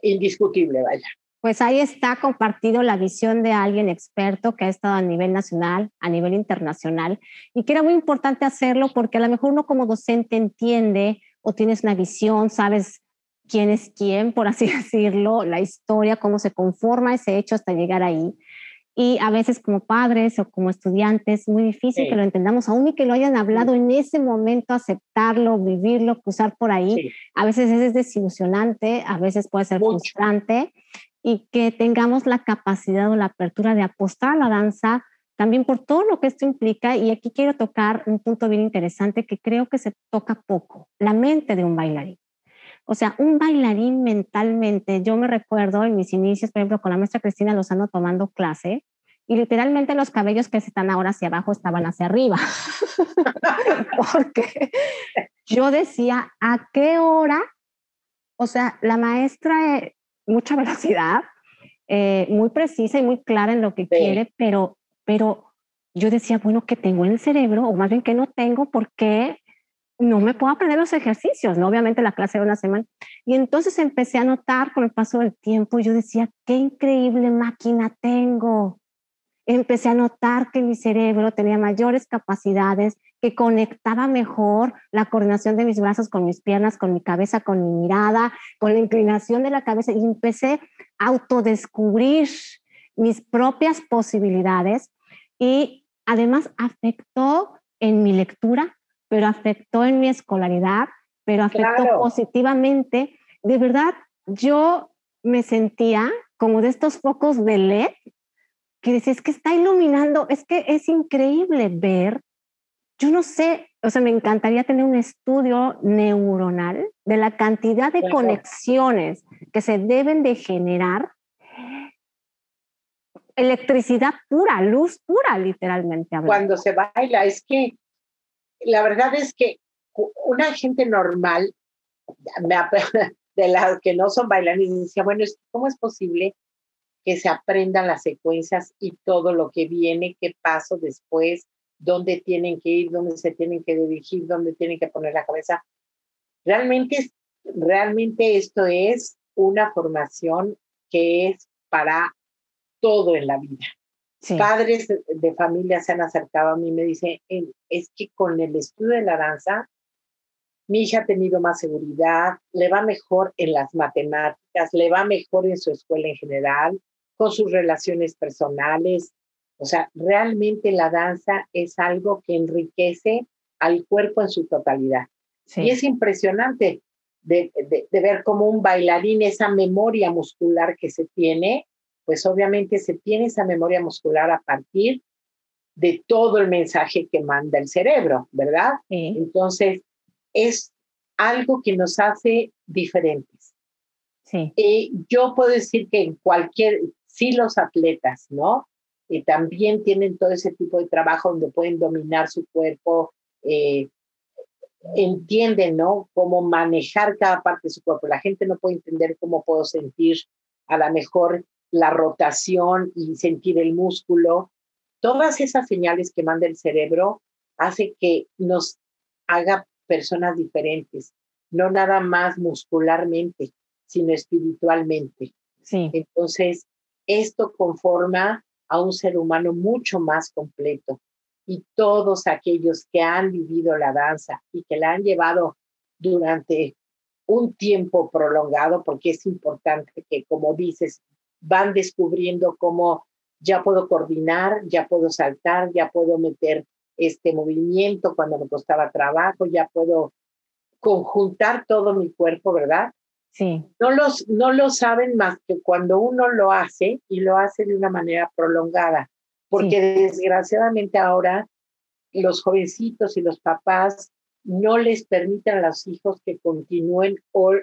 indiscutible, vaya. Pues ahí está compartido la visión de alguien experto que ha estado a nivel nacional, a nivel internacional, y que era muy importante hacerlo porque a lo mejor uno como docente entiende o tienes una visión, sabes quién es quién, por así decirlo, la historia, cómo se conforma ese hecho hasta llegar ahí. Y a veces como padres o como estudiantes es muy difícil que lo entendamos, aún y que lo hayan hablado en ese momento, aceptarlo, vivirlo, cruzar por ahí. A veces es desilusionante, a veces puede ser frustrante, y que tengamos la capacidad o la apertura de apostar a la danza también por todo lo que esto implica. Y aquí quiero tocar un punto bien interesante que creo que se toca poco, la mente de un bailarín. O sea, un bailarín mentalmente, yo me recuerdo en mis inicios, por ejemplo, con la maestra Cristina Lozano tomando clase, y literalmente los cabellos que están ahora hacia abajo estaban hacia arriba. Porque yo decía, ¿a qué hora? O sea, la maestra, mucha velocidad, muy precisa y muy clara en lo que quiere, pero yo decía, bueno, ¿qué tengo en el cerebro? O más bien, ¿qué no tengo? ¿Por qué no me puedo aprender los ejercicios? ¿No? Obviamente la clase era una semana. Y entonces empecé a notar con el paso del tiempo, yo decía, qué increíble máquina tengo. Empecé a notar que mi cerebro tenía mayores capacidades, que conectaba mejor la coordinación de mis brazos con mis piernas, con mi cabeza, con mi mirada, con la inclinación de la cabeza, y empecé a autodescubrir mis propias posibilidades, y además afectó en mi lectura, pero afectó en mi escolaridad, pero afectó positivamente. De verdad, yo me sentía como de estos focos de LED que decía, es que está iluminando, es que es increíble ver, yo no sé, o sea, me encantaría tener un estudio neuronal de la cantidad de conexiones que se deben de generar, electricidad pura, luz pura, literalmente hablando. Cuando se baila, es que la verdad es que una gente normal, de las que no son bailarines, decía, bueno, ¿cómo es posible que se aprendan las secuencias y todo lo que viene, qué paso después, dónde tienen que ir, dónde se tienen que dirigir, dónde tienen que poner la cabeza? Realmente esto es una formación que es para todo en la vida. Sí. Padres de familia se han acercado a mí y me dicen, es que con el estudio de la danza, mi hija ha tenido más seguridad, le va mejor en las matemáticas, le va mejor en su escuela en general, con sus relaciones personales. O sea, realmente la danza es algo que enriquece al cuerpo en su totalidad. Sí. Y es impresionante de ver cómo un bailarín, esa memoria muscular que se tiene, pues obviamente se tiene esa memoria muscular a partir de todo el mensaje que manda el cerebro, ¿verdad? Sí. Entonces, es algo que nos hace diferentes. Sí. Yo puedo decir que en sí los atletas, ¿no? También tienen todo ese tipo de trabajo donde pueden dominar su cuerpo, entienden, ¿no? Cómo manejar cada parte de su cuerpo. La gente no puede entender cómo puedo sentir a lo mejor la rotación y sentir el músculo. Todas esas señales que manda el cerebro hace que nos haga personas diferentes, no nada más muscularmente, sino espiritualmente. Sí. Entonces, esto conforma a un ser humano mucho más completo. Y todos aquellos que han vivido la danza y que la han llevado durante un tiempo prolongado, porque es importante que, como dices, van descubriendo cómo ya puedo coordinar, ya puedo saltar, ya puedo meter este movimiento cuando me costaba trabajo, ya puedo conjuntar todo mi cuerpo, ¿verdad? Sí. No lo saben más que cuando uno lo hace y lo hace de una manera prolongada, porque sí, desgraciadamente ahora los jovencitos y los papás no les permiten a los hijos que continúen, o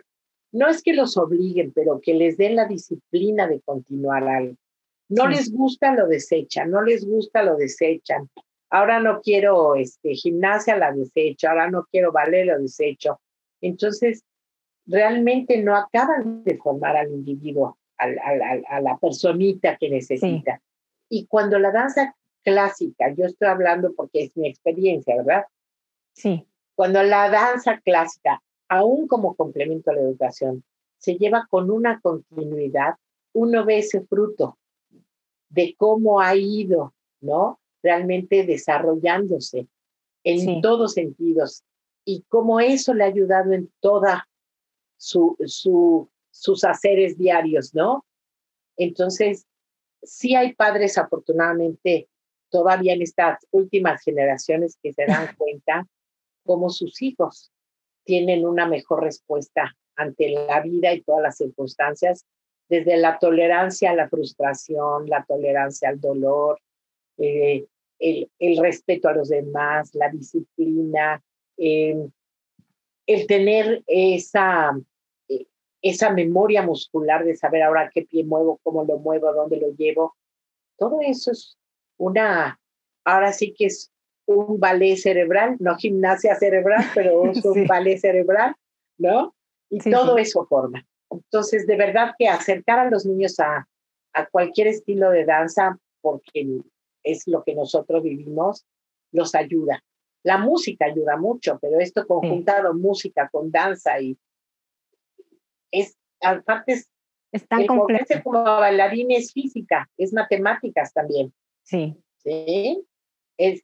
no es que los obliguen, pero que les den la disciplina de continuar algo. No sí, les gusta, lo desechan, no les gusta, lo desechan. Ahora no quiero gimnasia, la desecho, ahora no quiero ballet, lo desecho. Entonces, realmente no acaban de formar al individuo, a la personita que necesita. Sí. Y cuando la danza clásica, yo estoy hablando porque es mi experiencia, ¿verdad? Sí. Cuando la danza clásica, aún como complemento a la educación, se lleva con una continuidad, uno ve ese fruto de cómo ha ido, ¿no? Realmente desarrollándose en todos sentidos y cómo eso le ha ayudado en toda sus haceres diarios, ¿no? Entonces, sí hay padres, afortunadamente, todavía en estas últimas generaciones que se dan cuenta cómo sus hijos tienen una mejor respuesta ante la vida y todas las circunstancias, desde la tolerancia a la frustración, la tolerancia al dolor, el respeto a los demás, la disciplina, el tener esa memoria muscular de saber ahora qué pie muevo, cómo lo muevo, dónde lo llevo. Todo eso es ahora sí que es un ballet cerebral, no gimnasia cerebral, pero es un ballet cerebral, ¿no? Y todo eso forma. Entonces, de verdad que acercar a los niños a cualquier estilo de danza, porque es lo que nosotros vivimos, los ayuda. La música ayuda mucho, pero esto conjuntado, música con danza y aparte es tan complejo. Como bailarín es física, es matemáticas también. Sí. ¿Sí? Es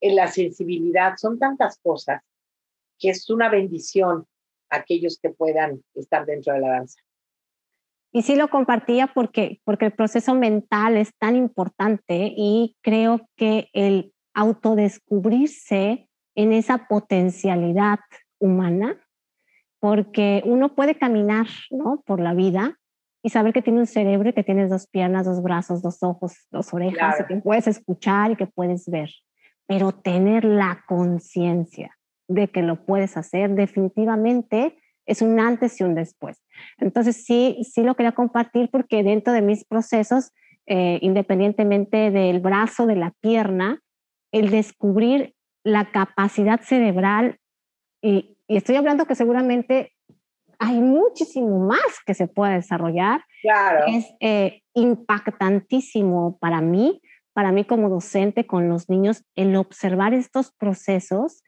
la sensibilidad, son tantas cosas que es una bendición aquellos que puedan estar dentro de la danza. Y sí lo compartía porque el proceso mental es tan importante y creo que el autodescubrirse en esa potencialidad humana, porque uno puede caminar, ¿no?, por la vida y saber que tiene un cerebro y que tienes 2 piernas, 2 brazos, 2 ojos, 2 orejas, claro, y que puedes escuchar y que puedes ver, pero tener la conciencia de que lo puedes hacer definitivamente es un antes y un después. Entonces sí lo quería compartir porque dentro de mis procesos, independientemente del brazo, de la pierna, el descubrir la capacidad cerebral y estoy hablando que seguramente hay muchísimo más que se puede desarrollar. Claro. Es impactantísimo para mí como docente con los niños, el observar estos procesos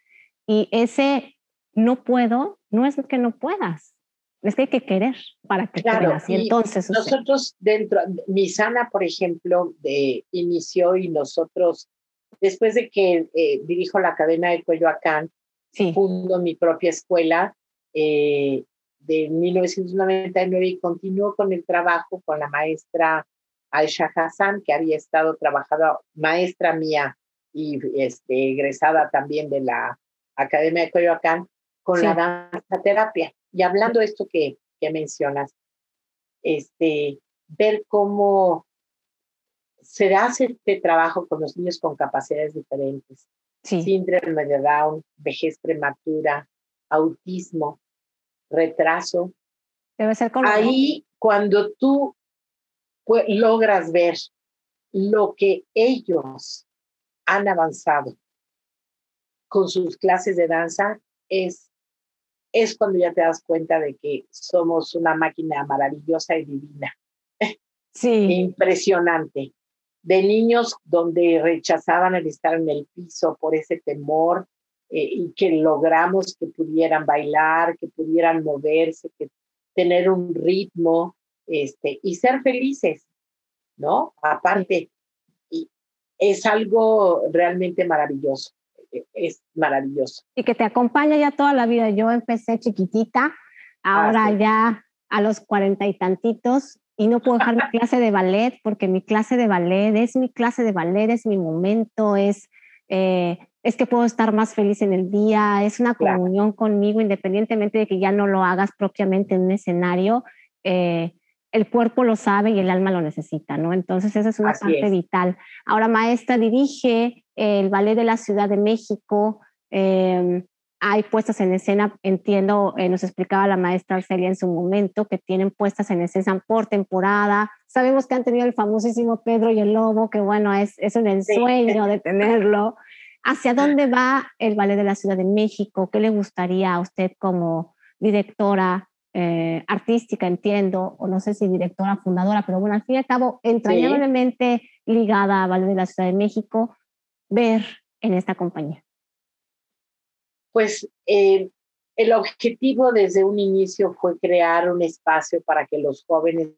y ese no puedo, no es que no puedas, es que hay que querer para que puedas. Y entonces nosotros dentro, Misana, por ejemplo, inició y nosotros, después de que dirijo la Academia de Coyoacán, fundo mi propia escuela de 1999 y continúo con el trabajo con la maestra Aisha Hassan, que había estado trabajando, maestra mía y egresada también de la Academia de Coyoacán, con la danza terapia. Y hablando de esto que mencionas, ver cómo se hace este trabajo con los niños con capacidades diferentes. Síndrome de Down, vejez prematura, autismo, retraso. Debe ser ahí cuando tú logras ver lo que ellos han avanzado con sus clases de danza, es cuando ya te das cuenta de que somos una máquina maravillosa y divina. Impresionante. De niños donde rechazaban el estar en el piso por ese temor y que logramos que pudieran bailar, que pudieran moverse, que tener un ritmo y ser felices, ¿no? Aparte, y es algo realmente maravilloso. Es maravilloso. Y que te acompaña ya toda la vida. Yo empecé chiquitita, ahora ya a los 40 y tantitos, y no puedo dejar mi clase de ballet porque mi clase de ballet es mi clase de ballet, es mi momento, es que puedo estar más feliz en el día, es una comunión conmigo, independientemente de que ya no lo hagas propiamente en un escenario, el cuerpo lo sabe y el alma lo necesita, ¿no? Entonces esa es una parte vital. Ahora, maestra, dirige el Ballet de la Ciudad de México, hay puestas en escena, entiendo, nos explicaba la maestra Arcelia en su momento, que tienen puestas en escena por temporada. Sabemos que han tenido el famosísimo Pedro y el Lobo, que bueno, es un ensueño de tenerlo. ¿Hacia dónde va el Ballet de la Ciudad de México? ¿Qué le gustaría a usted como directora artística, entiendo, o no sé si directora fundadora, pero bueno, al fin y al cabo, entrañablemente ligada a Ballet de la Ciudad de México, ver en esta compañía? Pues el objetivo desde un inicio fue crear un espacio para que los jóvenes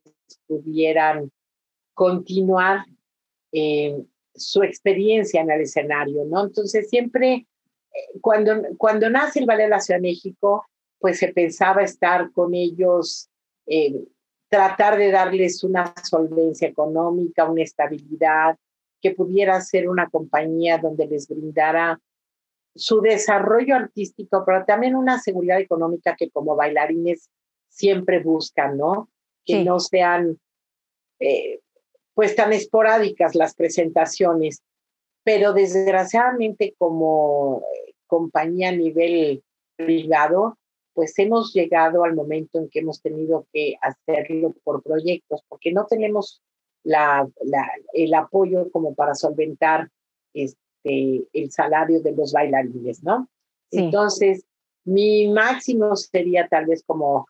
pudieran continuar su experiencia en el escenario, ¿no? Entonces siempre, cuando nace el Ballet de la Ciudad de México, pues se pensaba estar con ellos, tratar de darles una solvencia económica, una estabilidad, que pudiera ser una compañía donde les brindara su desarrollo artístico, pero también una seguridad económica que como bailarines siempre buscan, ¿no? Que no sean pues tan esporádicas las presentaciones, pero desgraciadamente como compañía a nivel privado, pues hemos llegado al momento en que hemos tenido que hacerlo por proyectos, porque no tenemos el apoyo como para solventar el salario de los bailarines, ¿no? Sí. Entonces, mi máximo sería tal vez como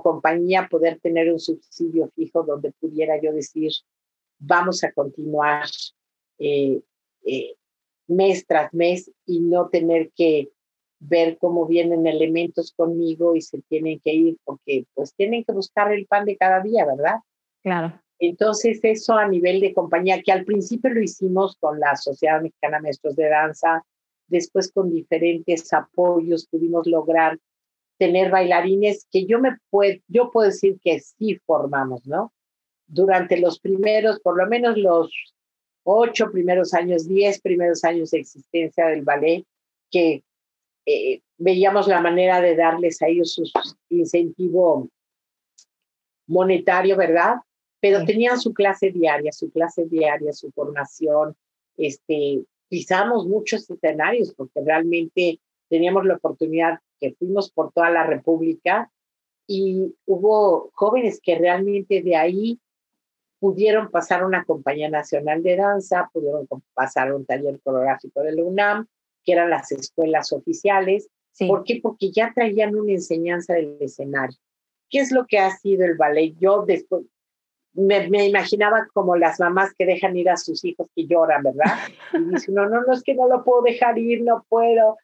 compañía poder tener un subsidio fijo donde pudiera yo decir, vamos a continuar mes tras mes y no tener que ver cómo vienen elementos conmigo y se tienen que ir porque pues tienen que buscar el pan de cada día, ¿verdad? Claro. Entonces eso a nivel de compañía, que al principio lo hicimos con la Sociedad Mexicana de Maestros de Danza, después con diferentes apoyos pudimos lograr tener bailarines que yo puedo decir que sí formamos, ¿no? Durante los primeros, por lo menos los 8 primeros años, 10 primeros años de existencia del ballet, que veíamos la manera de darles a ellos su incentivo monetario, ¿verdad? Pero tenían su clase diaria, su formación. Pisamos muchos escenarios porque realmente teníamos la oportunidad que fuimos por toda la República y hubo jóvenes que realmente de ahí pudieron pasar a una compañía nacional de danza, pudieron pasar a un taller coreográfico de la UNAM, que eran las escuelas oficiales. Sí. ¿Por qué? Porque ya traían una enseñanza del escenario. ¿Qué es lo que ha sido el ballet? Yo después me imaginaba como las mamás que dejan ir a sus hijos que lloran, ¿verdad? Y dicen, no, es que no lo puedo dejar ir, no puedo.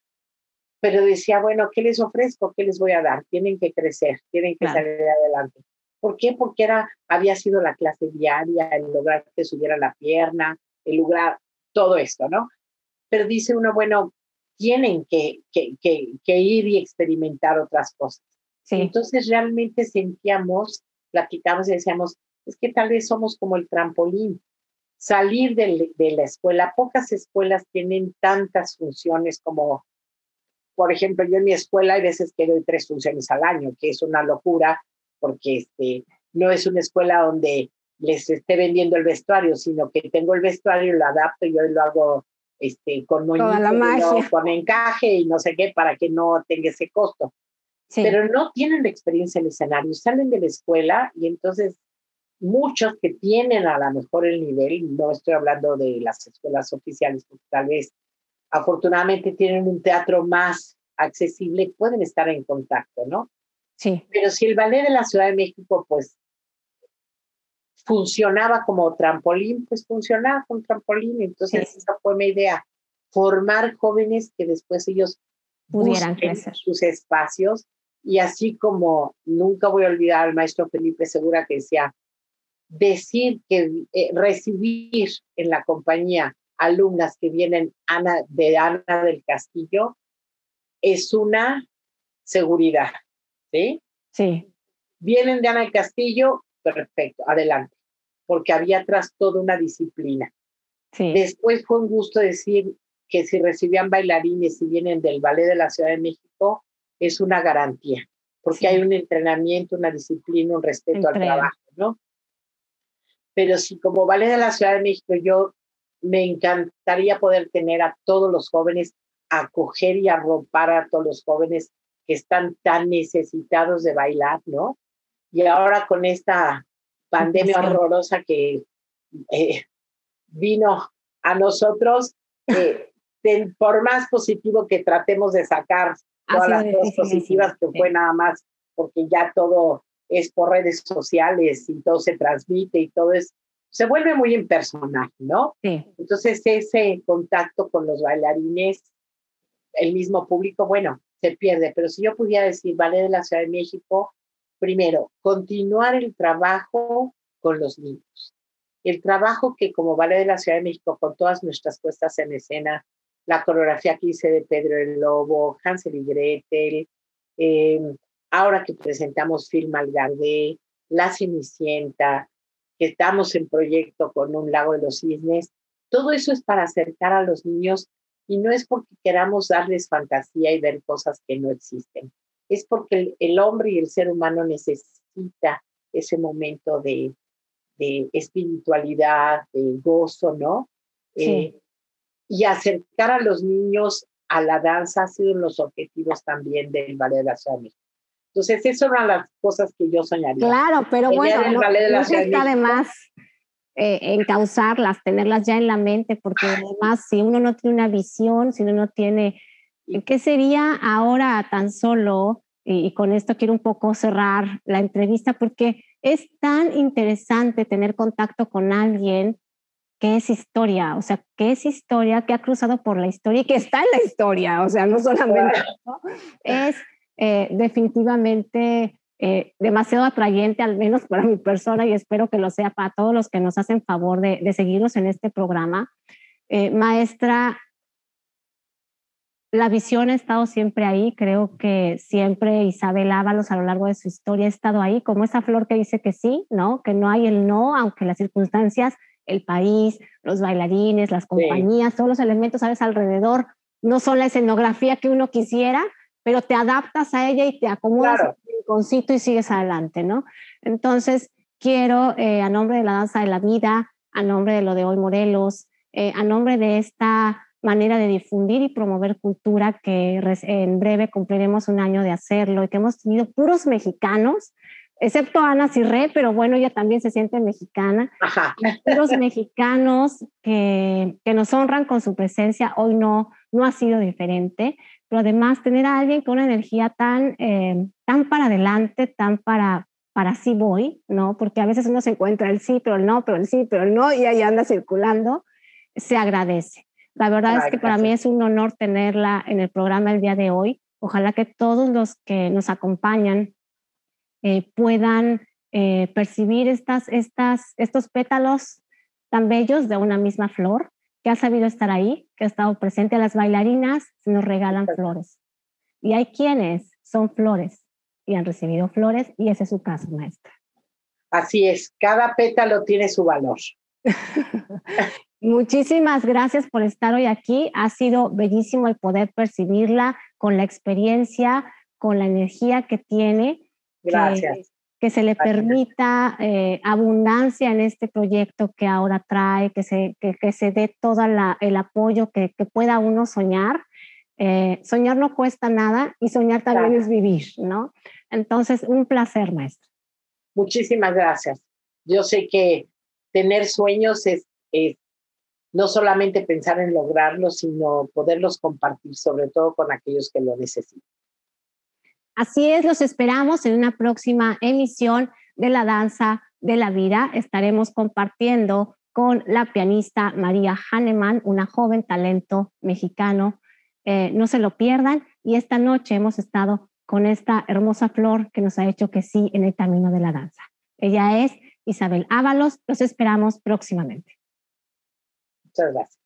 Pero decía, bueno, ¿qué les ofrezco? ¿Qué les voy a dar? Tienen que crecer, tienen que salir adelante. ¿Por qué? Porque había sido la clase diaria, el lograr que subiera la pierna, el lograr todo esto, ¿no? Pero dice uno, bueno, tienen que ir y experimentar otras cosas. Sí. Entonces realmente platicamos y decíamos, es que tal vez somos como el trampolín. Salir de la escuela, pocas escuelas tienen tantas funciones como, por ejemplo, yo en mi escuela hay veces que doy 3 funciones al año, que es una locura, porque no es una escuela donde les esté vendiendo el vestuario, sino que tengo el vestuario, lo adapto y yo lo hago con moñito, con encaje y no sé qué, para que no tenga ese costo. Sí. Pero no tienen la experiencia en el escenario, salen de la escuela y entonces muchos que tienen a lo mejor el nivel, no estoy hablando de las escuelas oficiales, porque tal vez afortunadamente tienen un teatro más accesible, pueden estar en contacto, ¿no? Sí. Pero si el Ballet de la Ciudad de México, pues, funcionaba como trampolín, pues funcionaba como trampolín. Entonces, sí, esa fue mi idea, formar jóvenes que después ellos pudieran crecer sus espacios. Y así como nunca voy a olvidar al maestro Felipe Segura que decía, recibir en la compañía alumnas que vienen de Ana del Castillo es una seguridad, ¿sí? Sí. Vienen de Ana del Castillo, perfecto, adelante, porque había atrás toda una disciplina. Sí. Después fue un gusto decir que si recibían bailarines y vienen del Ballet de la Ciudad de México, es una garantía, porque sí, hay un entrenamiento, una disciplina, un respeto al trabajo, ¿no? Pero si como Ballet de la Ciudad de México yo me encantaría poder tener a todos los jóvenes, acoger y arropar a todos los jóvenes que están tan necesitados de bailar, ¿no? Y ahora con esta pandemia horrorosa que vino a nosotros, por más positivo que tratemos de sacar todas las cosas positivas que fue nada más, porque ya todo es por redes sociales y todo se transmite y todo se vuelve muy impersonal, ¿no? Sí. Entonces ese contacto con los bailarines, el mismo público, bueno, se pierde. Pero si yo pudiera decir Ballet de la Ciudad de México, primero, continuar el trabajo con los niños. El trabajo que como Ballet de la Ciudad de México, con todas nuestras puestas en escena, la coreografía que hice de Pedro el Lobo, Hansel y Gretel, ahora que presentamos Film Algarve, La Cenicienta, que estamos en proyecto con Un Lago de los Cisnes, todo eso es para acercar a los niños y no es porque queramos darles fantasía y ver cosas que no existen, es porque el hombre y el ser humano necesita ese momento de espiritualidad, de gozo, ¿no? Sí. Y acercar a los niños a la danza ha sido los objetivos también del Ballet de la Ciudad de México. Entonces, eso era las cosas que yo soñaría. Claro, pero bueno, no está de más encauzarlas, tenerlas ya en la mente, porque además, si uno no tiene una visión, si uno no tiene, ¿qué sería ahora tan solo? Y con esto quiero un poco cerrar la entrevista, porque es tan interesante tener contacto con alguien que es historia, o sea, que es historia, que ha cruzado por la historia y que está en la historia, o sea, no solamente ¿no? Es definitivamente demasiado atrayente, al menos para mi persona, y espero que lo sea para todos los que nos hacen favor de seguirnos en este programa. Maestra, la visión ha estado siempre ahí, creo que siempre Isabel Ábalos a lo largo de su historia ha estado ahí, como esa flor que dice que sí, ¿no? Que no hay el no, aunque las circunstancias, el país, los bailarines, las compañías, todos los elementos, ¿sabes? Alrededor, no son la escenografía que uno quisiera, pero te adaptas a ella y te acomodas en el rinconcito y sigues adelante, ¿no? Entonces, quiero, a nombre de la Danza de la Vida, a nombre de lo de Hoy Morelos, a nombre de esta manera de difundir y promover cultura, que en breve cumpliremos un año de hacerlo y que hemos tenido puros mexicanos, excepto Ana Cirré, pero bueno, ella también se siente mexicana. Ajá. Puros mexicanos que nos honran con su presencia. Hoy no ha sido diferente, pero además tener a alguien con una energía tan para adelante, tan para sí voy, ¿no? Porque a veces uno se encuentra el sí, pero el no, pero el sí, pero el no, y ahí anda circulando, se agradece. La verdad es que para mí es un honor tenerla en el programa el día de hoy. Ojalá que todos los que nos acompañan puedan percibir estos pétalos tan bellos de una misma flor que ha sabido estar ahí, que ha estado presente. A las bailarinas se nos regalan flores. Y hay quienes son flores y han recibido flores, y ese es su caso, maestra. Así es, cada pétalo tiene su valor. Muchísimas gracias por estar hoy aquí. Ha sido bellísimo el poder percibirla con la experiencia, con la energía que tiene. Gracias. Que se le permita abundancia en este proyecto que ahora trae, que se dé todo el apoyo que pueda uno soñar. Soñar no cuesta nada y soñar también es vivir, ¿no? Entonces, un placer, maestra. Muchísimas gracias. Yo sé que tener sueños es no solamente pensar en lograrlos, sino poderlos compartir, sobre todo con aquellos que lo necesitan. Así es, los esperamos en una próxima emisión de La Danza de la Vida. Estaremos compartiendo con la pianista María Hahnemann, una joven talento mexicano. No se lo pierdan. Y esta noche hemos estado con esta hermosa flor que nos ha hecho que sí en el camino de la danza. Ella es Isabel Ábalos. Los esperamos próximamente. Muchas gracias.